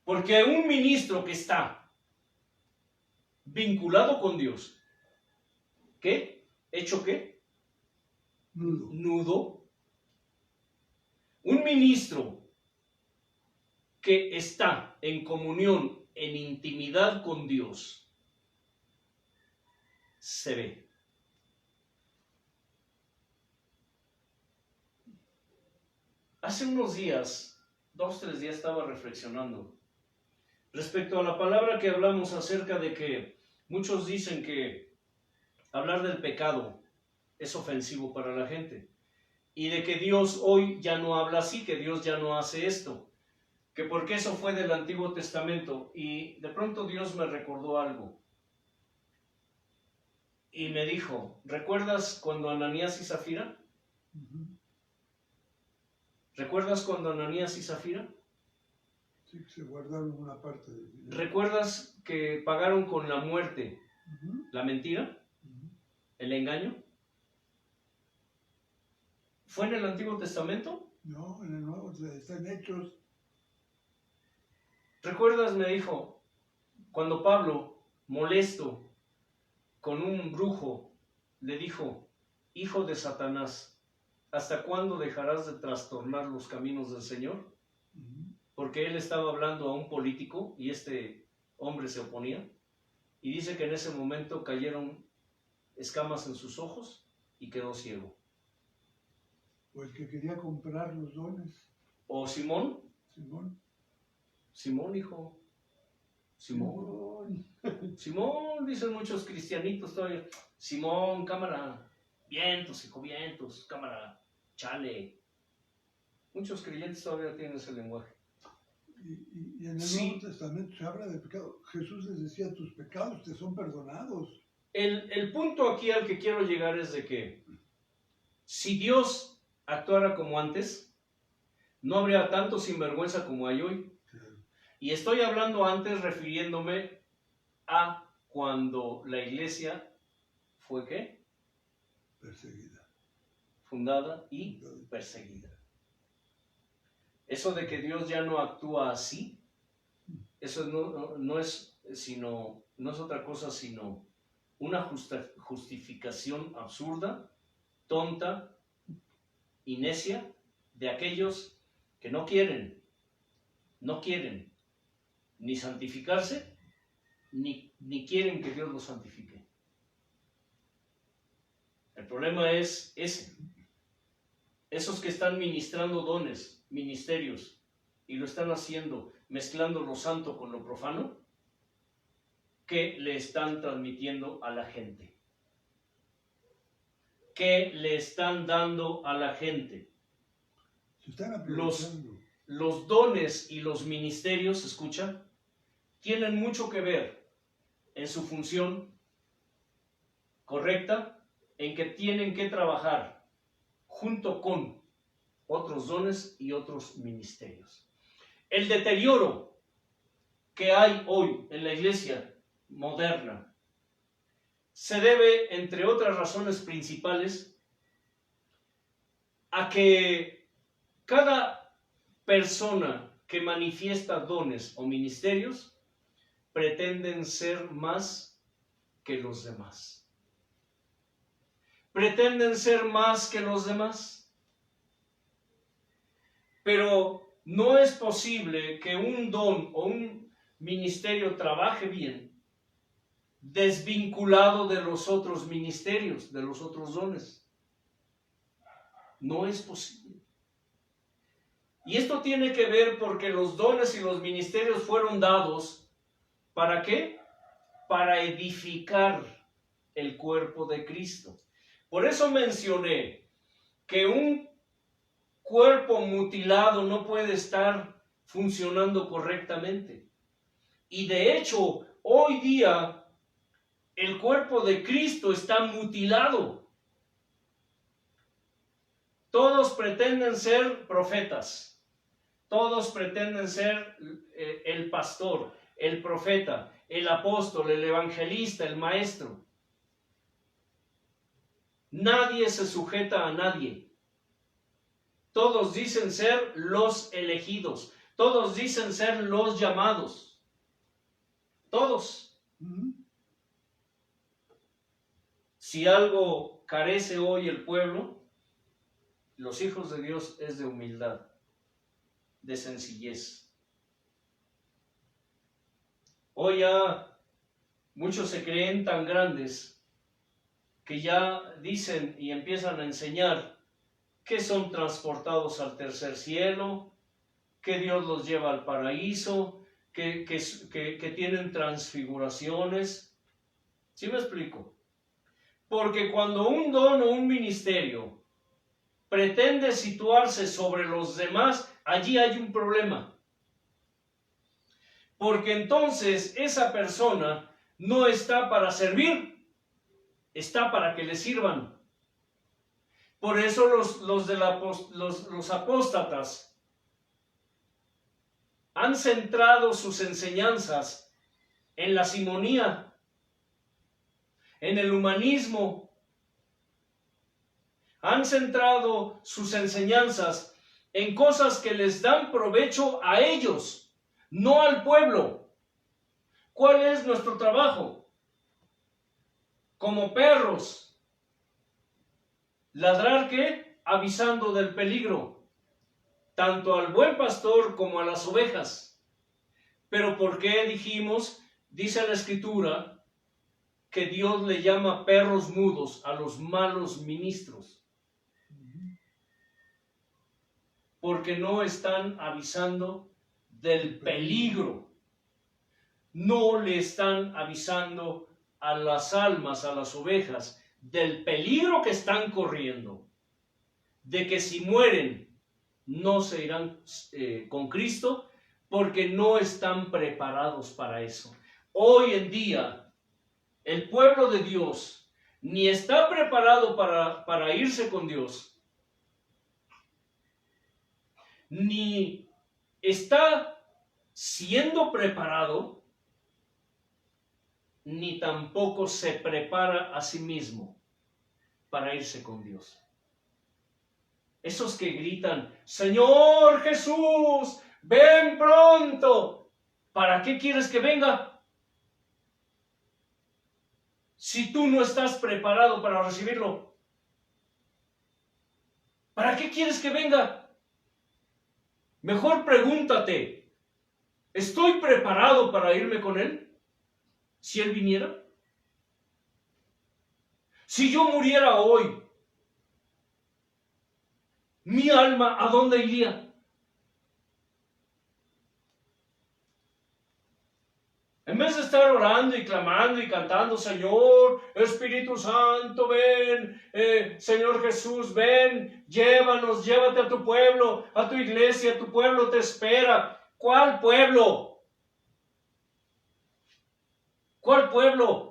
Porque un ministro que está vinculado con Dios, ¿qué? ¿Hecho qué? Nudo. Un ministro que está en comunión, en intimidad con Dios, se ve. Hace unos días, 2 o 3 días, estaba reflexionando respecto a la palabra que hablamos acerca de que muchos dicen que hablar del pecado es ofensivo para la gente y de que Dios hoy ya no habla así, que Dios ya no hace esto, que porque eso fue del Antiguo Testamento. Y de pronto Dios me recordó algo y me dijo, ¿recuerdas cuando Ananías y Zafira? ¿Recuerdas cuando Ananías y Zafira? Sí, se guardaron una parte del dinero. ¿Recuerdas que pagaron con la muerte la mentira, el engaño? ¿Fue en el Antiguo Testamento? No, en el Nuevo, están hechos. ¿Recuerdas, me dijo, cuando Pablo, molesto con un brujo, le dijo, hijo de Satanás, ¿hasta cuándo dejarás de trastornar los caminos del Señor? Porque él estaba hablando a un político y este hombre se oponía. Y dice que en ese momento cayeron escamas en sus ojos y quedó ciego. O el que quería comprar los dones. ¿O Simón? Simón, hijo. Simón, dicen muchos cristianitos todavía. Simón, cámara. Vientos, hijo, vientos. Cámara, chale. Muchos creyentes todavía tienen ese lenguaje. Y en el Nuevo Testamento se habla de pecado. Jesús les decía, tus pecados te son perdonados. El punto aquí al que quiero llegar es de que si Dios actuara como antes, no habría tanto sinvergüenza como hay hoy. Claro. Y estoy hablando antes refiriéndome a cuando la iglesia fue ¿qué? Perseguida. Fundada y perseguida. Eso de que Dios ya no actúa así, eso no es otra cosa sino una justificación absurda, tonta y necia de aquellos que no quieren ni santificarse, ni quieren que Dios los santifique. El problema es ese. Esos que están ministrando dones, ministerios, y lo están haciendo, mezclando lo santo con lo profano, ¿qué le están transmitiendo a la gente? ¿Qué le están dando a la gente? Se están aprovechando. los dones y los ministerios, escucha, tienen mucho que ver en su función correcta, en que tienen que trabajar junto con otros dones y otros ministerios. El deterioro que hay hoy en la iglesia moderna se debe, entre otras razones principales, a que cada persona que manifiesta dones o ministerios pretenden ser más que los demás. Pretenden ser más que los demás. Pero no es posible que un don o un ministerio trabaje bien desvinculado de los otros ministerios, de los otros dones. No es posible. Y esto tiene que ver porque los dones y los ministerios fueron dados, ¿para qué? Para edificar el cuerpo de Cristo. Por eso mencioné que un cuerpo mutilado no puede estar funcionando correctamente. Y de hecho, hoy día, el cuerpo de Cristo está mutilado. Todos pretenden ser profetas. Todos pretenden ser el pastor, el profeta, el apóstol, el evangelista, el maestro. Nadie se sujeta a nadie. Todos dicen ser los elegidos. Todos dicen ser los llamados. Todos. Si algo carece hoy el pueblo, los hijos de Dios, es de humildad, de sencillez. Hoy ya muchos se creen tan grandes que ya dicen y empiezan a enseñar que son transportados al tercer cielo, que Dios los lleva al paraíso, que tienen transfiguraciones. ¿Sí me explico? Porque cuando un don o un ministerio pretende situarse sobre los demás, allí hay un problema. Porque entonces esa persona no está para servir, está para que le sirvan. Por eso los apóstatas han centrado sus enseñanzas en la simonía, en el humanismo. Han centrado sus enseñanzas en cosas que les dan provecho a ellos, no al pueblo. ¿Cuál es nuestro trabajo? Como perros. ¿Ladrar qué? Avisando del peligro, tanto al buen pastor como a las ovejas. Pero ¿por qué dijimos? Dice la Escritura que Dios le llama perros mudos a los malos ministros. Porque no están avisando del peligro. No le están avisando a las almas, a las ovejas, del peligro que están corriendo, de que si mueren no se irán con Cristo, porque no están preparados para eso. Hoy en día, el pueblo de Dios ni está preparado para irse con Dios, ni está siendo preparado, ni tampoco se prepara a sí mismo para irse con Dios. Esos que gritan, Señor Jesús, ven pronto. ¿Para qué quieres que venga? Si tú no estás preparado para recibirlo, ¿para qué quieres que venga? Mejor pregúntate, ¿estoy preparado para irme con Él? Si Él viniera. Si yo muriera hoy, mi alma, ¿a dónde iría? En vez de estar orando y clamando y cantando, Señor, Espíritu Santo, ven, Señor Jesús, ven, llévanos, llévate a tu pueblo, a tu iglesia, tu pueblo te espera. ¿Cuál pueblo? ¿Cuál pueblo?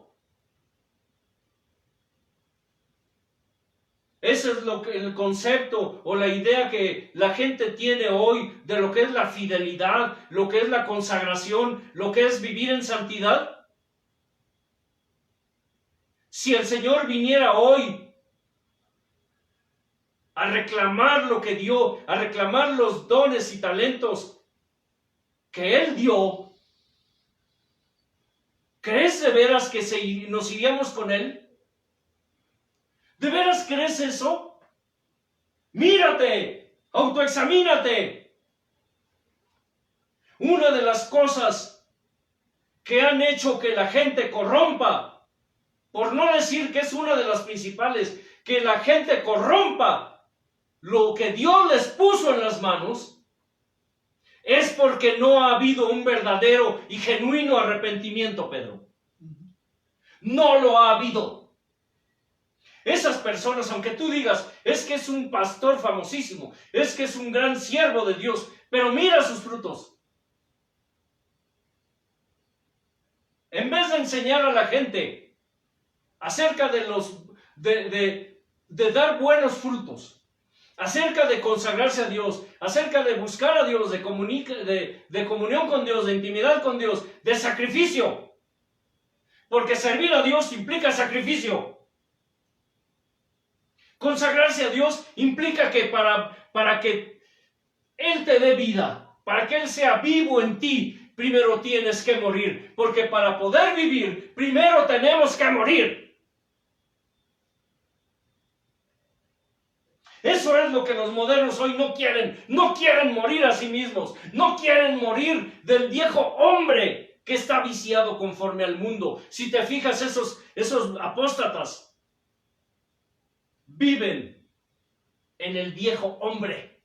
Ese es el concepto o la idea que la gente tiene hoy de lo que es la fidelidad, lo que es la consagración, lo que es vivir en santidad. Si el Señor viniera hoy a reclamar lo que dio, a reclamar los dones y talentos que Él dio, ¿crees de veras que nos iríamos con Él? ¿De veras crees eso? Mírate, autoexamínate. Una de las cosas que han hecho que la gente corrompa, por no decir que es una de las principales, que la gente corrompa lo que Dios les puso en las manos, es porque no ha habido un verdadero y genuino arrepentimiento, Pedro. No lo ha habido. Esas personas, aunque tú digas, es que es un pastor famosísimo, es que es un gran siervo de Dios, pero mira sus frutos. En vez de enseñar a la gente acerca de dar buenos frutos, acerca de consagrarse a Dios, acerca de buscar a Dios, de comunión con Dios, de intimidad con Dios, de sacrificio, porque servir a Dios implica sacrificio. Consagrarse a Dios implica que para que Él te dé vida, para que Él sea vivo en ti, primero tienes que morir. Porque para poder vivir, primero tenemos que morir. Eso es lo que los modernos hoy no quieren. No quieren morir a sí mismos. No quieren morir del viejo hombre que está viciado conforme al mundo. Si te fijas, esos apóstatas viven en el viejo hombre.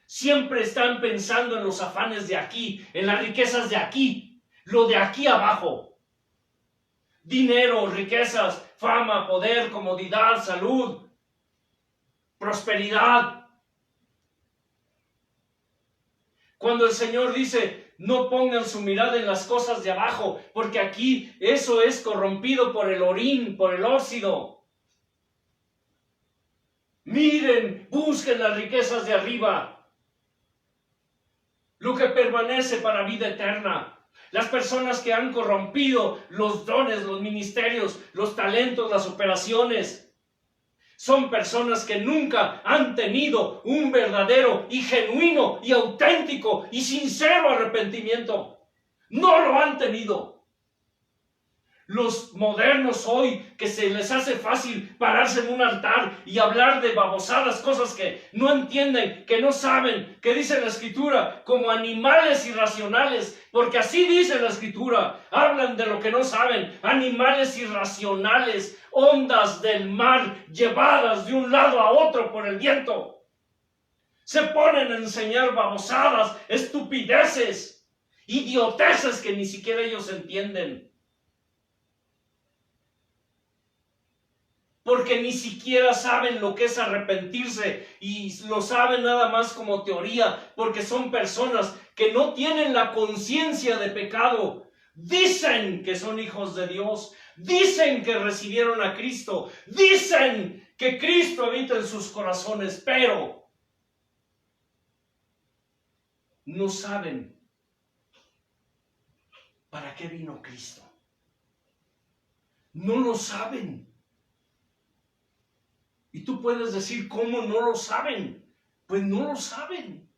Siempre están pensando en los afanes de aquí, en las riquezas de aquí, lo de aquí abajo. Dinero, riquezas, fama, poder, comodidad, salud, prosperidad. Cuando el Señor dice, no pongan su mirada en las cosas de abajo, porque aquí eso es corrompido por el orín, por el óxido. Miren, busquen las riquezas de arriba, lo que permanece para vida eterna. Las personas que han corrompido los dones, los ministerios, los talentos, las operaciones, son personas que nunca han tenido un verdadero y genuino y auténtico y sincero arrepentimiento. No lo han tenido. Los modernos hoy, que se les hace fácil pararse en un altar y hablar de babosadas, cosas que no entienden, que no saben, que dice la Escritura, como animales irracionales, porque así dice la Escritura, hablan de lo que no saben, animales irracionales, ondas del mar llevadas de un lado a otro por el viento. Se ponen a enseñar babosadas, estupideces, idioteces que ni siquiera ellos entienden. Porque ni siquiera saben lo que es arrepentirse y lo saben nada más como teoría, porque son personas que no tienen la conciencia de pecado. Dicen que son hijos de Dios, dicen que recibieron a Cristo, dicen que Cristo habita en sus corazones, pero no saben para qué vino Cristo. No lo saben. Y tú puedes decir, ¿cómo no lo saben? Pues no lo saben.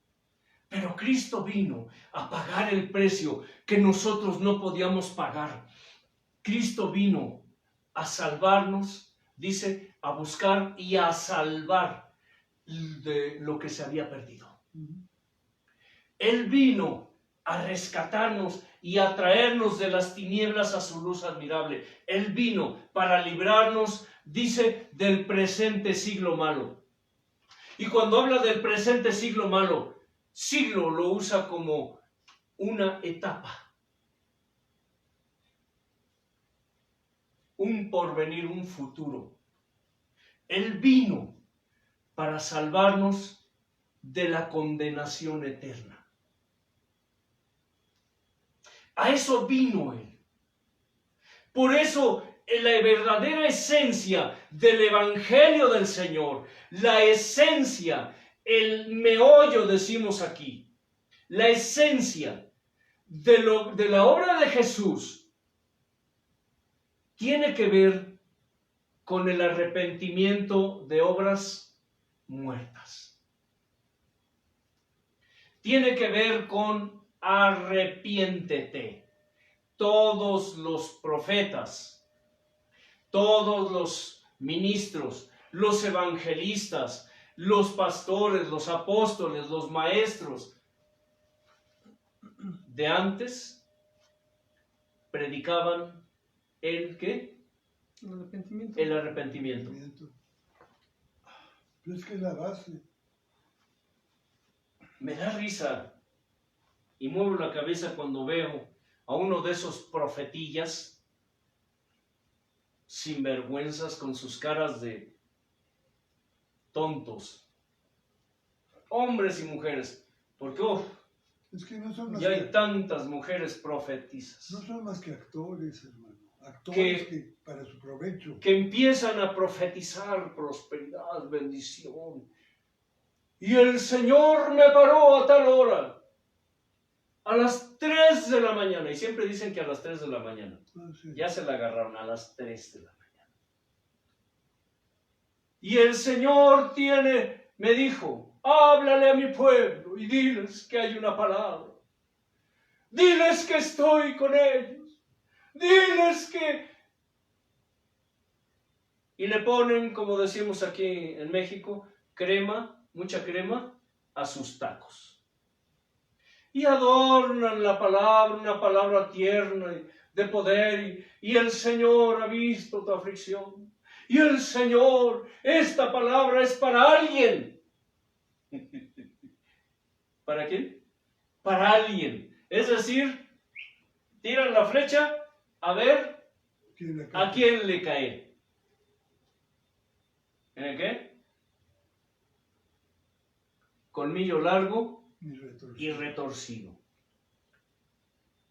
Pero Cristo vino a pagar el precio que nosotros no podíamos pagar. Cristo vino a salvarnos, dice, a buscar y a salvar de lo que se había perdido. Él vino a rescatarnos y a traernos de las tinieblas a su luz admirable. Él vino para librarnos, dice, del presente siglo malo. Y cuando habla del presente siglo malo, siglo lo usa como una etapa. un porvenir, un futuro. Él vino para salvarnos de la condenación eterna. A eso vino Él. Por eso, la verdadera esencia del Evangelio del Señor, la esencia, el meollo, decimos aquí, la esencia de la obra de Jesús, tiene que ver con el arrepentimiento de obras muertas. Tiene que ver con arrepiéntete. Todos los profetas, todos los ministros, los evangelistas, los pastores, los apóstoles, los maestros de antes predicaban el ¿qué? El arrepentimiento. El arrepentimiento. Pero es que es la base. Me da risa y muevo la cabeza cuando veo a uno de esos profetillas sinvergüenzas con sus caras de tontos, hombres y mujeres, porque Es que no son más ya que, hay tantas mujeres profetizas no son más que actores, hermano. Actores que para su provecho. que empiezan a profetizar prosperidad, bendición. Y el Señor me paró a tal hora, a las 3 de la mañana, y siempre dicen que a las 3 de la mañana. Ah, sí. Ya se la agarraron a las 3 de la mañana. Y el Señor me dijo, háblale a mi pueblo y diles que hay una palabra. Diles que estoy con ellos. Diles que... Y le ponen, como decimos aquí en México, crema, mucha crema, a sus tacos. Y adornan la palabra, una palabra tierna de poder, y el Señor ha visto tu aflicción. Y el Señor, esta palabra es para alguien. ¿Para quién? Para alguien. Es decir, tiran la flecha a ver a quién le cae. ¿En el qué? Colmillo largo y retorcido.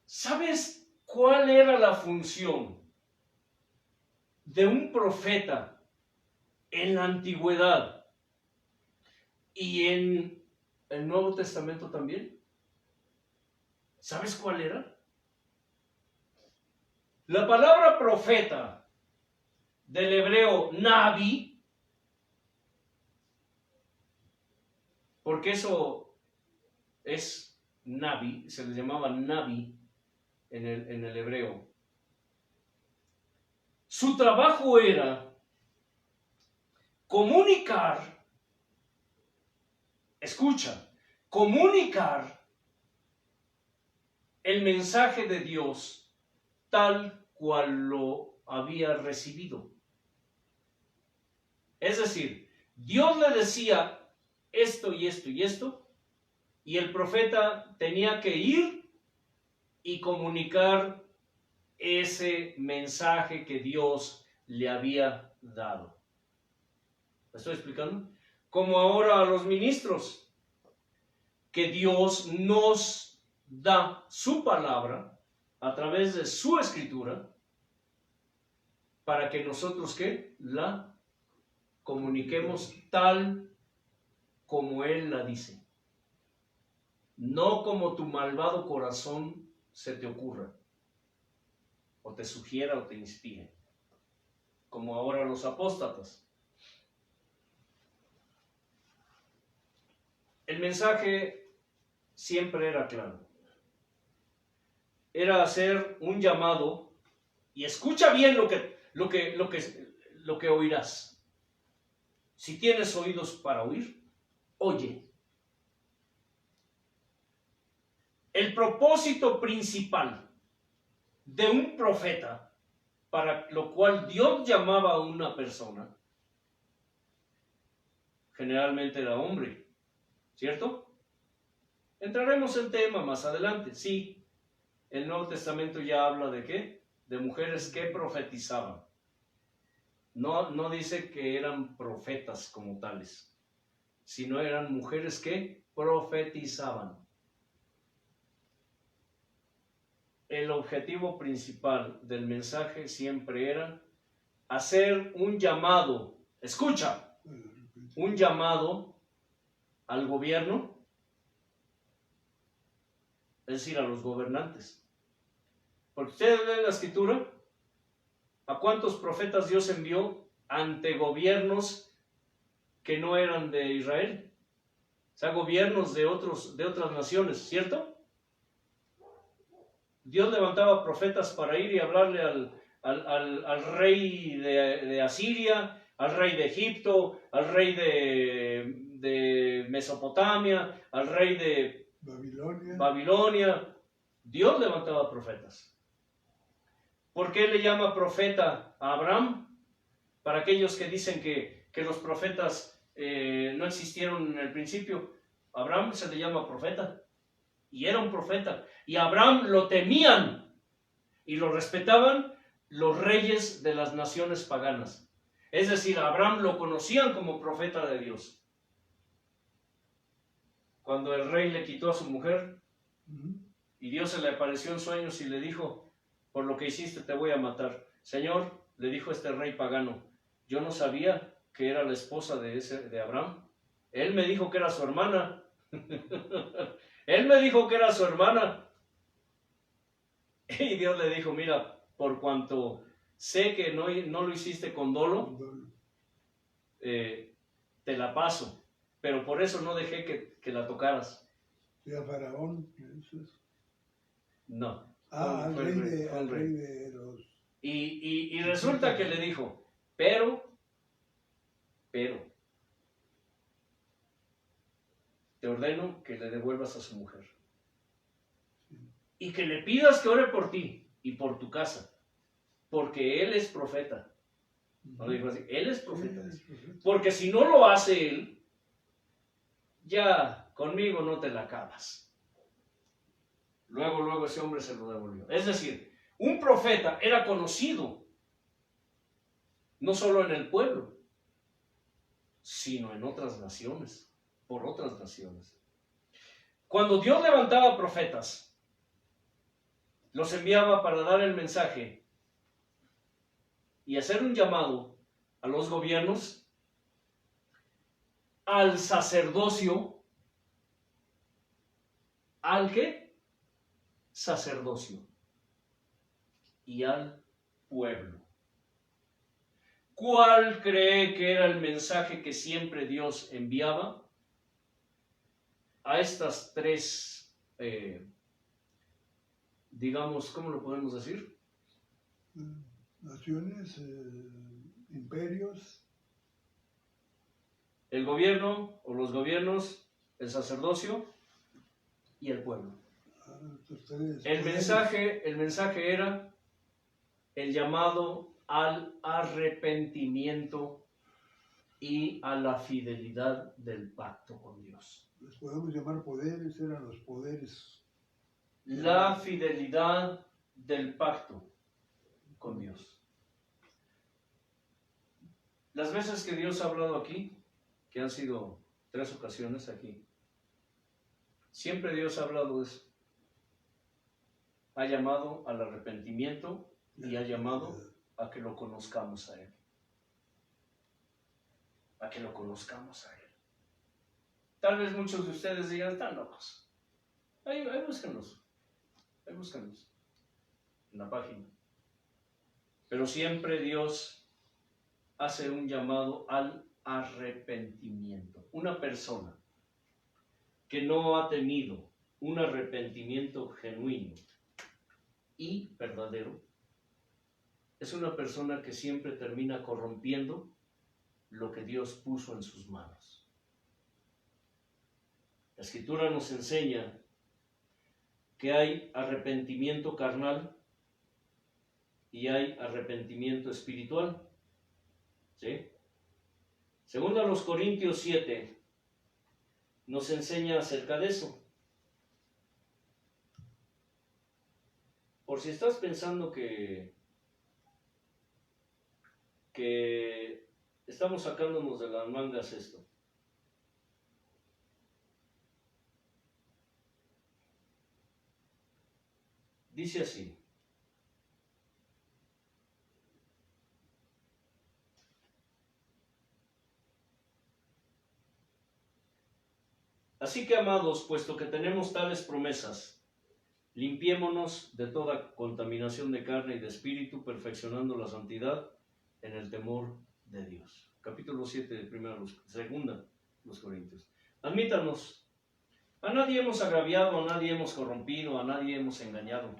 ¿Sabes cuál era la función de un profeta en la antigüedad y en el Nuevo Testamento también? ¿Sabes cuál era? La palabra profeta del hebreo nabi, porque eso es nabi, se les llamaba nabi en el hebreo. Su trabajo era comunicar, escucha, comunicar el mensaje de Dios tal cual lo había recibido. Es decir, Dios le decía esto y esto y esto, y el profeta tenía que ir y comunicar ese mensaje que Dios le había dado. ¿Me estoy explicando? Como ahora a los ministros, que Dios nos da su palabra a través de su escritura, para que nosotros ¿qué? La comuniquemos tal como Él la dice. No como tu malvado corazón se te ocurra, o te sugiera o te inspire, como ahora los apóstatas. El mensaje siempre era claro. Era hacer un llamado, y escucha bien lo que oirás. Si tienes oídos para oír, oye. El propósito principal de un profeta, para lo cual Dios llamaba a una persona, generalmente era hombre, ¿cierto? Entraremos en tema más adelante, sí. El Nuevo Testamento ya habla de ¿qué? De mujeres que profetizaban. No dice que eran profetas como tales, sino eran mujeres que profetizaban. El objetivo principal del mensaje siempre era hacer un llamado, escucha, un llamado al gobierno, es decir, a los gobernantes. Porque ustedes ven la escritura, ¿a cuántos profetas Dios envió ante gobiernos que no eran de Israel? O sea, gobiernos de otras naciones, ¿cierto? Dios levantaba profetas para ir y hablarle al rey de Asiria, al rey de Egipto, al rey de Mesopotamia, al rey de Babilonia. Dios levantaba profetas. ¿Por qué le llama profeta a Abraham? Para aquellos que dicen que los profetas no existieron en el principio, Abraham se le llama profeta. Y era un profeta. Y a Abraham lo temían y lo respetaban los reyes de las naciones paganas. Es decir, a Abraham lo conocían como profeta de Dios. Cuando el rey le quitó a su mujer y Dios se le apareció en sueños y le dijo, por lo que hiciste te voy a matar. Señor, le dijo este rey pagano, yo no sabía que era la esposa de Abraham. Él me dijo que era su hermana. Él me dijo que era su hermana. Y Dios le dijo, mira, por cuanto sé que no lo hiciste con dolo, te la paso. Pero por eso no dejé que la tocaras. ¿Y a Faraón? No. Al rey de los... Y resulta que le dijo, pero, te ordeno que le devuelvas a su mujer. Y que le pidas que ore por ti y por tu casa. Porque él es profeta. No dijo así, él es profeta. Porque si no lo hace él, ya conmigo no te la acabas. Luego ese hombre se lo devolvió. Es decir, un profeta era conocido no solo en el pueblo, sino en otras naciones, por otras naciones. Cuando Dios levantaba profetas, los enviaba para dar el mensaje y hacer un llamado a los gobiernos, al sacerdocio. ¿Al qué? Sacerdocio. Y al pueblo. ¿Cuál cree que era el mensaje que siempre Dios enviaba? A estas tres, digamos, ¿cómo lo podemos decir? Naciones, imperios. El gobierno o los gobiernos, el sacerdocio y el pueblo. El mensaje era el llamado al arrepentimiento y a la fidelidad del pacto con Dios. Los podemos llamar poderes, eran los poderes. La fidelidad del pacto con Dios. Las veces que Dios ha hablado aquí, que han sido 3 ocasiones aquí, siempre Dios ha hablado de eso. Ha llamado al arrepentimiento y ha llamado a que lo conozcamos a Él. A que lo conozcamos a Él. Tal vez muchos de ustedes digan, están locos. Ahí búsquenlos. Ahí búsquenlos. En la página. Pero siempre Dios hace un llamado al arrepentimiento. Una persona que no ha tenido un arrepentimiento genuino y verdadero, es una persona que siempre termina corrompiendo lo que Dios puso en sus manos. La Escritura nos enseña que hay arrepentimiento carnal y hay arrepentimiento espiritual. ¿Sí? Según a los Corintios 7, nos enseña acerca de eso. Por si estás pensando que Estamos sacándonos de las mangas esto. Dice así. Así que, amados, puesto que tenemos tales promesas, limpiémonos de toda contaminación de carne y de espíritu, perfeccionando la santidad en el temor de Dios. Capítulo 7 de segunda los Corintios. Admítanos, a nadie hemos agraviado, a nadie hemos corrompido, a nadie hemos engañado.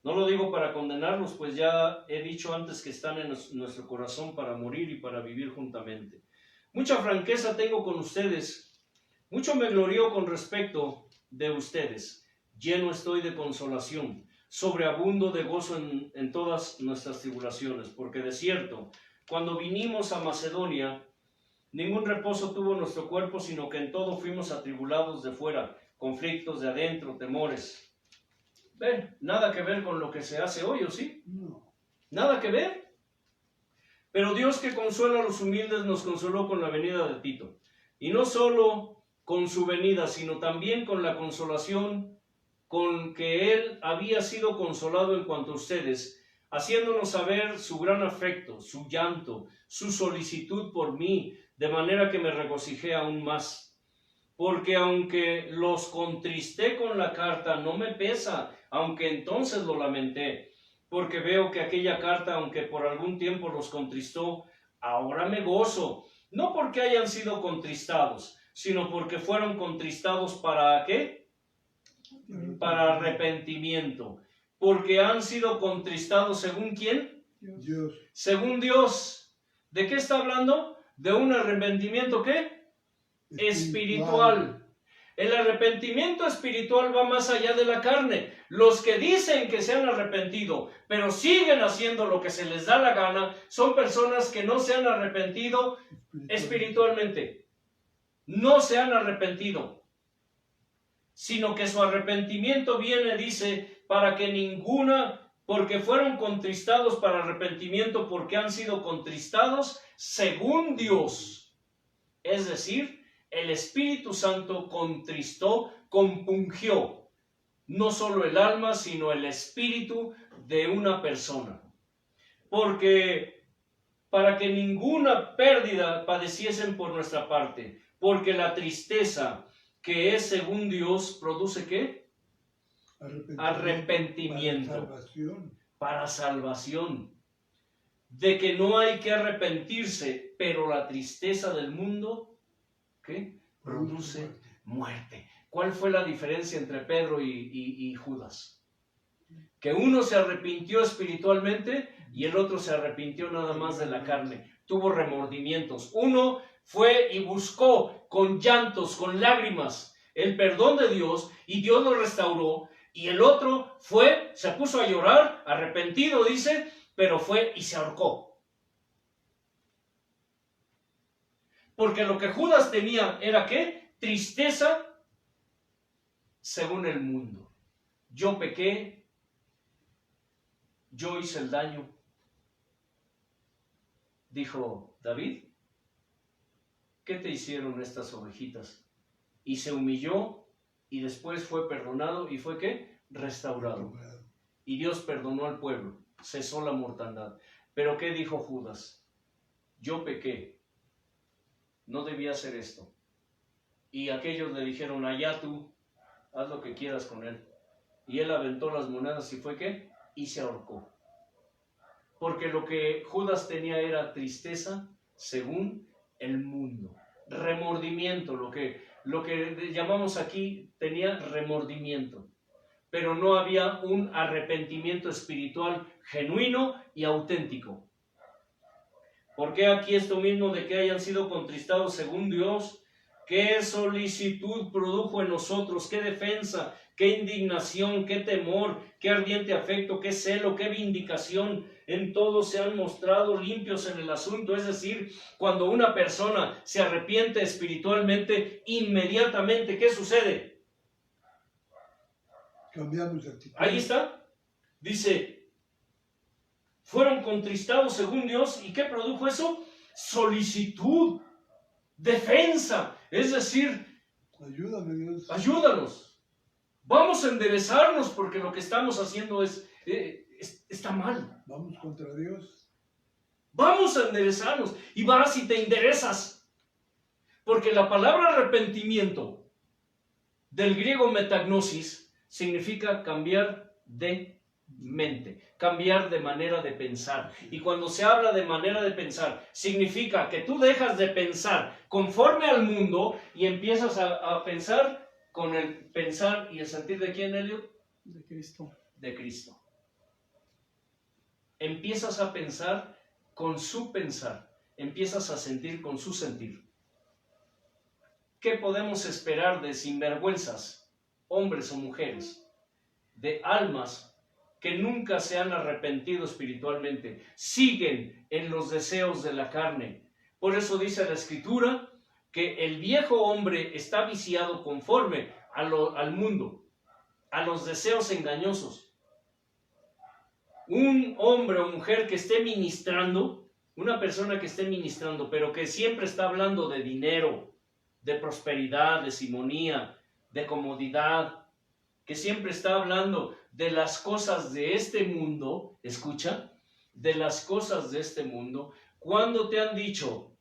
No lo digo para condenarlos, pues ya he dicho antes que están en nuestro corazón para morir y para vivir juntamente. Mucha franqueza tengo con ustedes. Mucho me glorío con respecto de ustedes. Lleno estoy de consolación, sobreabundo de gozo en todas nuestras tribulaciones, porque de cierto, cuando vinimos a Macedonia, ningún reposo tuvo nuestro cuerpo, sino que en todo fuimos atribulados de fuera, conflictos de adentro, temores. ¿Ven? Nada que ver con lo que se hace hoy, ¿o sí? No. Nada que ver. Pero Dios, que consuela a los humildes, nos consoló con la venida de Tito. Y no solo con su venida, sino también con la consolación con que él había sido consolado en cuanto a ustedes, haciéndonos saber su gran afecto, su llanto, su solicitud por mí, de manera que me regocijé aún más. Porque aunque los contristé con la carta, no me pesa, aunque entonces lo lamenté, porque veo que aquella carta, aunque por algún tiempo los contristó, ahora me gozo, no porque hayan sido contristados, sino porque fueron contristados ¿para qué? Para arrepentimiento. Porque han sido contristados ¿según quién? Dios. Según Dios. ¿De qué está hablando? De un arrepentimiento ¿qué? Espiritual. El arrepentimiento espiritual va más allá de la carne. Los que dicen que se han arrepentido, pero siguen haciendo lo que se les da la gana, son personas que no se han arrepentido espiritualmente. No se han arrepentido, sino que su arrepentimiento viene, dice, para que porque fueron contristados para arrepentimiento, porque han sido contristados según Dios. Es decir, el Espíritu Santo contristó, compungió, no solo el alma, sino el espíritu de una persona. Porque para que ninguna pérdida padeciesen por nuestra parte, porque la tristeza que es según Dios produce ¿qué? Arrepentimiento. Para salvación. De que no hay que arrepentirse, pero la tristeza del mundo ¿qué? Produce muerte. ¿Cuál fue la diferencia entre Pedro y Judas? Que uno se arrepintió espiritualmente y el otro se arrepintió nada más de la carne. Tuvo remordimientos. Uno fue y buscó con llantos, con lágrimas, el perdón de Dios y Dios lo restauró. Y el otro fue, se puso a llorar, arrepentido dice, pero fue y se ahorcó. Porque lo que Judas tenía era ¿qué? Tristeza según el mundo. Yo pequé, yo hice el daño. Dijo David, ¿qué te hicieron estas ovejitas? Y se humilló y después fue perdonado y fue ¿qué? Restaurado. Y Dios perdonó al pueblo, cesó la mortandad. Pero ¿qué dijo Judas? Yo pequé, no debía hacer esto. Y aquellos le dijeron, allá tú, haz lo que quieras con él. Y él aventó las monedas y fue ¿qué? Y se ahorcó. Porque lo que Judas tenía era tristeza según el mundo. Remordimiento, lo que llamamos aquí, tenía remordimiento. Pero no había un arrepentimiento espiritual genuino y auténtico. Porque aquí esto mismo de que hayan sido contristados según Dios, qué solicitud produjo en nosotros, qué defensa, qué indignación, qué temor, qué ardiente afecto, qué celo, qué vindicación. En todo se han mostrado limpios en el asunto. Es decir, cuando una persona se arrepiente espiritualmente, inmediatamente, ¿qué sucede? Cambiamos de actitud. Ahí está. Dice, fueron contristados según Dios. ¿Y qué produjo eso? solicitud, defensa. Es decir, Ayúdame, Dios. ayúdanos. Vamos a enderezarnos porque lo que estamos haciendo está mal. Vamos contra Dios. Vamos a enderezarnos y vas y te enderezas. Porque la palabra arrepentimiento, del griego metagnosis, significa cambiar de mente, cambiar de manera de pensar. Y cuando se habla de manera de pensar, significa que tú dejas de pensar conforme al mundo y empiezas a pensar con el pensar y el sentir de quién, Elliot? De Cristo. De Cristo. Empiezas a pensar con su pensar, empiezas a sentir con su sentir. ¿Qué podemos esperar de sinvergüenzas, hombres o mujeres, de almas que nunca se han arrepentido espiritualmente? Siguen en los deseos de la carne. Por eso dice la Escritura que el viejo hombre está viciado conforme al mundo, a los deseos engañosos. Un hombre o mujer que esté ministrando, una persona que esté ministrando, pero que siempre está hablando de dinero, de prosperidad, de simonía, de comodidad, que siempre está hablando de las cosas de este mundo, escucha, de las cosas de este mundo. ¿Cuándo te han dicho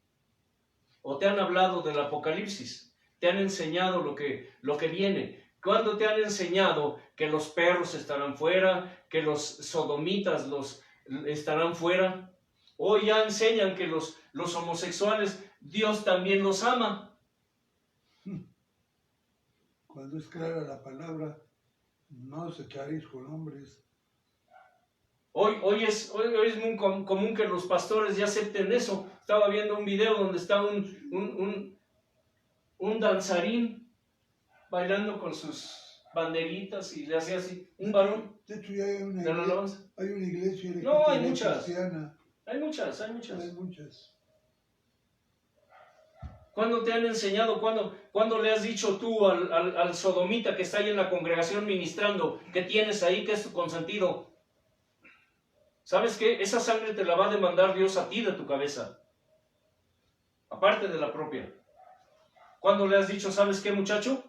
o te han hablado del Apocalipsis? ¿Te han enseñado lo que viene? ¿Cuándo te han enseñado que los perros estarán fuera, que los sodomitas estarán fuera? Hoy ya enseñan que los homosexuales, Dios también los ama. Cuando es clara la palabra, no os echaréis con hombres. Hoy es muy común que los pastores ya acepten eso. Estaba viendo un video donde está un danzarín bailando con sus banderitas y le hacía así, un varón. De hecho, ya hay una ¿De la alabanza? iglesia No, hay muchas. cristiana. Hay muchas. Hay muchas. ¿Cuándo te han enseñado? ¿Cuándo le has dicho tú al sodomita que está ahí en la congregación ministrando, que tienes ahí, que es tu consentido? ¿Sabes qué? Esa sangre te la va a demandar Dios a ti de tu cabeza, aparte de la propia. ¿Cuándo le has dicho, sabes qué, muchacho?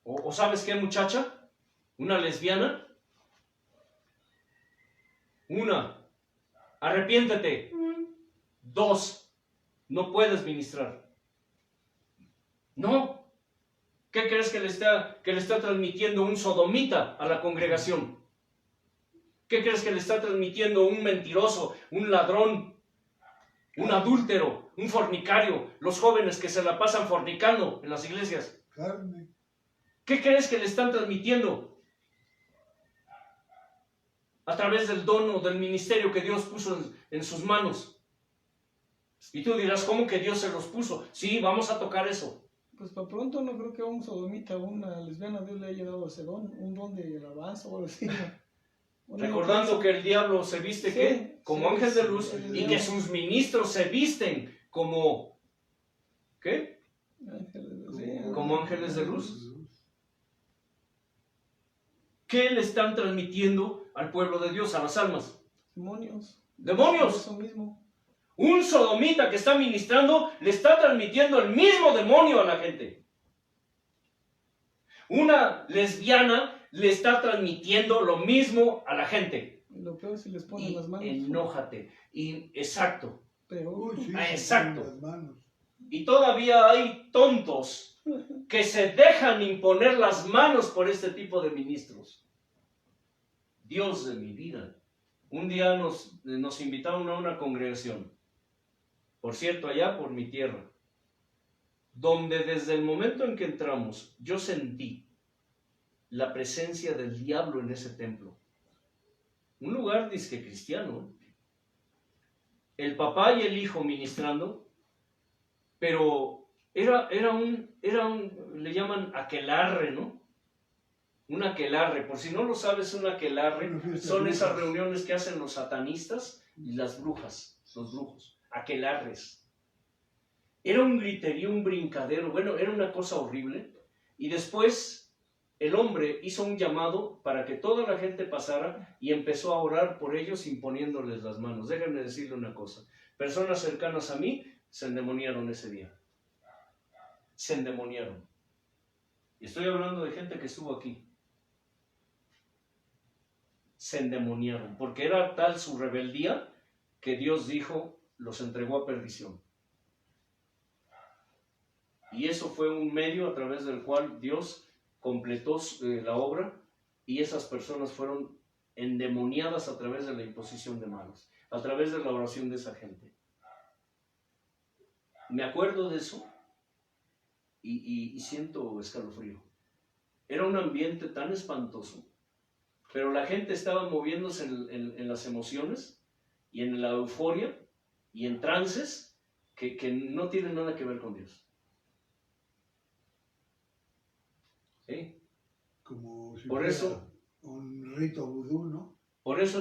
¿O sabes qué, muchacha? ¿Una lesbiana? Una, arrepiéntete. 2, no puedes ministrar. No. ¿Qué crees que le está transmitiendo un sodomita a la congregación? ¿Qué crees que le está transmitiendo un mentiroso, un ladrón, un adúltero, un fornicario? Los jóvenes que se la pasan fornicando en las iglesias. Carne. ¿Qué crees que le están transmitiendo? A través del don o del ministerio que Dios puso en sus manos. Y tú dirás, ¿cómo que Dios se los puso? Sí, vamos a tocar eso. Pues para pronto no creo que a un sodomita o una lesbiana Dios le haya dado ese don, un don de alabanza o algo así. Recordando que el diablo se viste, Sí, ¿qué? Como sí, ángel de luz, sí, y que sus ministros se visten como, ¿qué? Como ángeles de luz. ¿Qué le están transmitiendo al pueblo de Dios, a las almas? Demonios. ¡Demonios! Eso mismo. Un sodomita que está ministrando le está transmitiendo el mismo demonio a la gente. Una lesbiana le está transmitiendo lo mismo a la gente. Y lo peor es si les ponen Y las manos. enójate. Y exacto. Peor. Sí, Exacto. las manos. Y todavía hay tontos que se dejan imponer las manos por este tipo de ministros. Dios de mi vida. Un día nos invitaron a una congregación, por cierto, allá por mi tierra, donde desde el momento en que entramos, yo sentí la presencia del diablo en ese templo. Un lugar disque cristiano. El papá y el hijo ministrando, pero era un, le llaman aquelarre, ¿no? Un aquelarre, por si no lo sabes, un aquelarre son esas reuniones que hacen los satanistas y las brujas, los brujos, aquelarres. Era un griterío, un brincadero, bueno, era una cosa horrible. Y después el hombre hizo un llamado para que toda la gente pasara y empezó a orar por ellos imponiéndoles las manos. Déjenme decirle una cosa. Personas cercanas a mí se endemoniaron ese día. Se endemoniaron. Y estoy hablando de gente que estuvo aquí. Se endemoniaron, porque era tal su rebeldía que Dios dijo, los entregó a perdición. Y eso fue un medio a través del cual Dios completó la obra, y esas personas fueron endemoniadas a través de la imposición de manos, a través de la oración de esa gente. Me acuerdo de eso y siento escalofrío. Era un ambiente tan espantoso, pero la gente estaba moviéndose en las emociones y en la euforia y en trances que no tienen nada que ver con Dios. ¿Sí? Como si Por fuera eso, un rito vudú, ¿no? por eso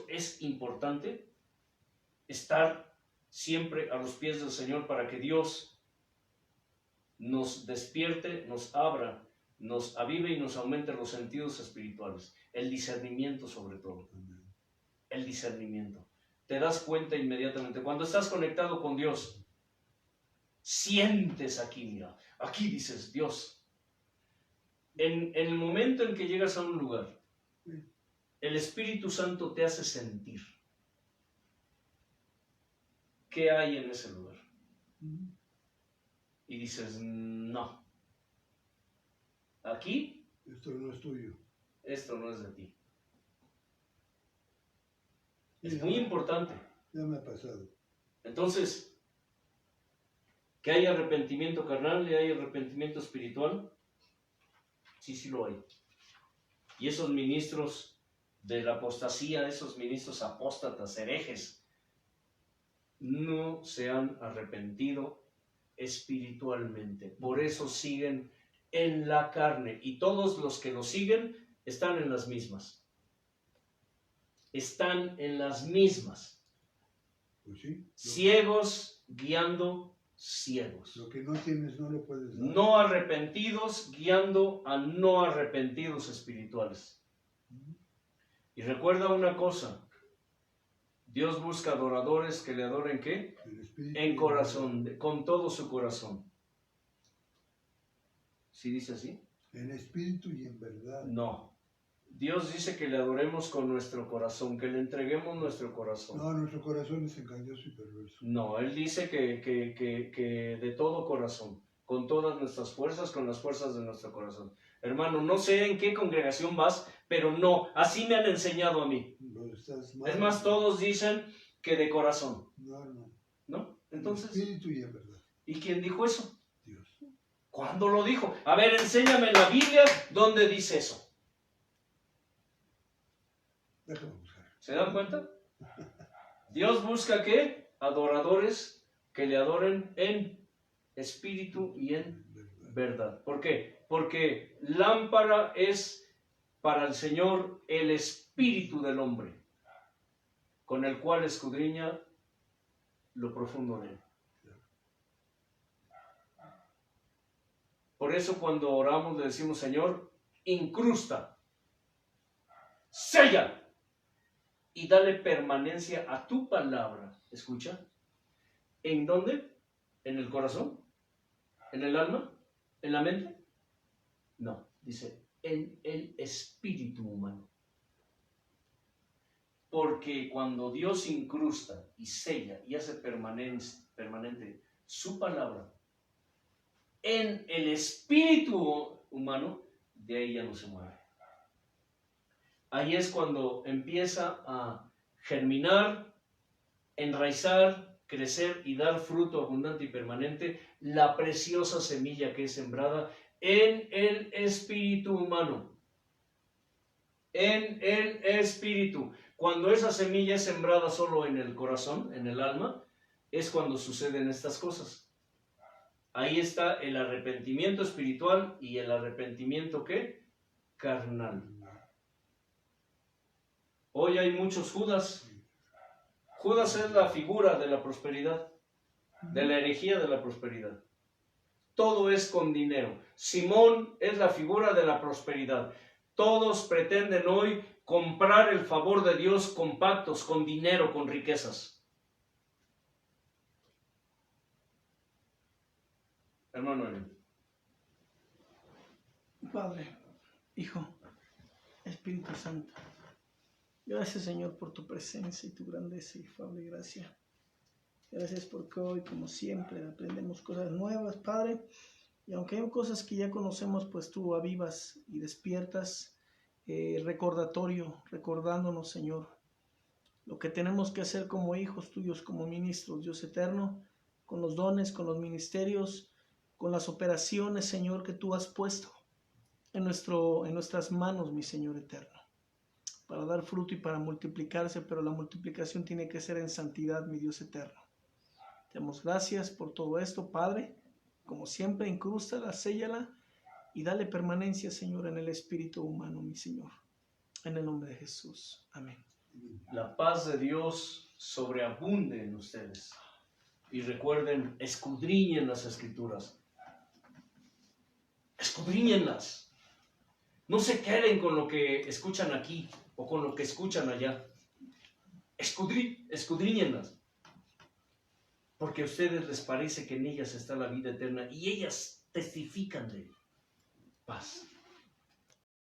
es importante estar siempre a los pies del Señor para que Dios nos despierte, nos abra, nos avive y nos aumente los sentidos espirituales, el discernimiento sobre todo, el discernimiento. Te das cuenta inmediatamente, cuando estás conectado con Dios, sientes aquí, mira, aquí dices, Dios. En el momento en que llegas a un lugar, el Espíritu Santo te hace sentir qué hay en ese lugar. Y dices, no, aquí esto no es tuyo. Esto no es de ti. Es muy importante. Ya me ha pasado. Entonces, que hay arrepentimiento carnal y hay arrepentimiento espiritual, sí lo hay. Y esos ministros de la apostasía, esos ministros apóstatas, herejes, no se han arrepentido espiritualmente. Por eso siguen en la carne. Y todos los que lo siguen están en las mismas. Están en las mismas. Pues sí. Ciegos guiando ciegos. Lo que no tienes no lo puedes dar. No arrepentidos guiando a no arrepentidos espirituales. Y recuerda una cosa. Dios busca adoradores que le adoren ¿qué? En corazón, con todo su corazón. ¿Sí dice así? En espíritu y en verdad. No. Dios dice que le adoremos con nuestro corazón, que le entreguemos nuestro corazón. No, nuestro corazón es engañoso y perverso. No, Él dice que de todo corazón, con todas nuestras fuerzas, con las fuerzas de nuestro corazón. Hermano, no sé en qué congregación vas, pero no, así me han enseñado a mí. Es más, todos dicen que de corazón. ¿No? Entonces, en espíritu y en verdad. ¿Y quién dijo eso? Dios. ¿Cuándo lo dijo? A ver, enséñame en la Biblia dónde dice eso. Déjame buscar. ¿Se dan cuenta? Dios busca ¿qué? Adoradores que le adoren en espíritu y en verdad. ¿Por qué? Porque lámpara es para el Señor el espíritu del hombre, con el cual escudriña lo profundo de él. Por eso cuando oramos le decimos, Señor, incrusta, sella y dale permanencia a tu palabra. ¿Escucha? ¿En dónde? ¿En el corazón? ¿En el alma? ¿En la mente? No, dice, en el espíritu humano. Porque cuando Dios incrusta y sella y hace permanente su palabra en el espíritu humano, de ahí ya no se mueve. Ahí es cuando empieza a germinar, enraizar, crecer y dar fruto abundante y permanente la preciosa semilla que es sembrada en el espíritu humano. En el espíritu. Cuando esa semilla es sembrada solo en el corazón, en el alma, es cuando suceden estas cosas. Ahí está el arrepentimiento espiritual y el arrepentimiento ¿qué? Carnal. Hoy hay muchos Judas. Judas es la figura de la prosperidad, de la herejía de la prosperidad. todo es con dinero. Simón es la figura de la prosperidad. Todos pretenden hoy comprar el favor de Dios con pactos, con dinero, con riquezas. Hermano Ariel. Padre, Hijo, Espíritu Santo, gracias, Señor, por tu presencia y tu grandeza y afable gracia. Gracias porque hoy, como siempre, aprendemos cosas nuevas, Padre. Y aunque hay cosas que ya conocemos, pues tú avivas y despiertas recordatorio, recordándonos, Señor, lo que tenemos que hacer como hijos tuyos, como ministros, Dios eterno, con los dones, con los ministerios, con las operaciones, Señor, que tú has puesto en nuestras manos, mi Señor eterno, para dar fruto y para multiplicarse, pero la multiplicación tiene que ser en santidad, mi Dios eterno. Te damos gracias por todo esto, Padre. Como siempre, incrústala, séllala y dale permanencia, Señor, en el espíritu humano, mi Señor. En el nombre de Jesús. Amén. La paz de Dios sobreabunde en ustedes. Y recuerden, escudriñen las Escrituras. Escudriñenlas. No se queden con lo que escuchan aquí o con lo que escuchan allá. Escudriñenlas. Porque a ustedes les parece que en ellas está la vida eterna y ellas testifican de paz.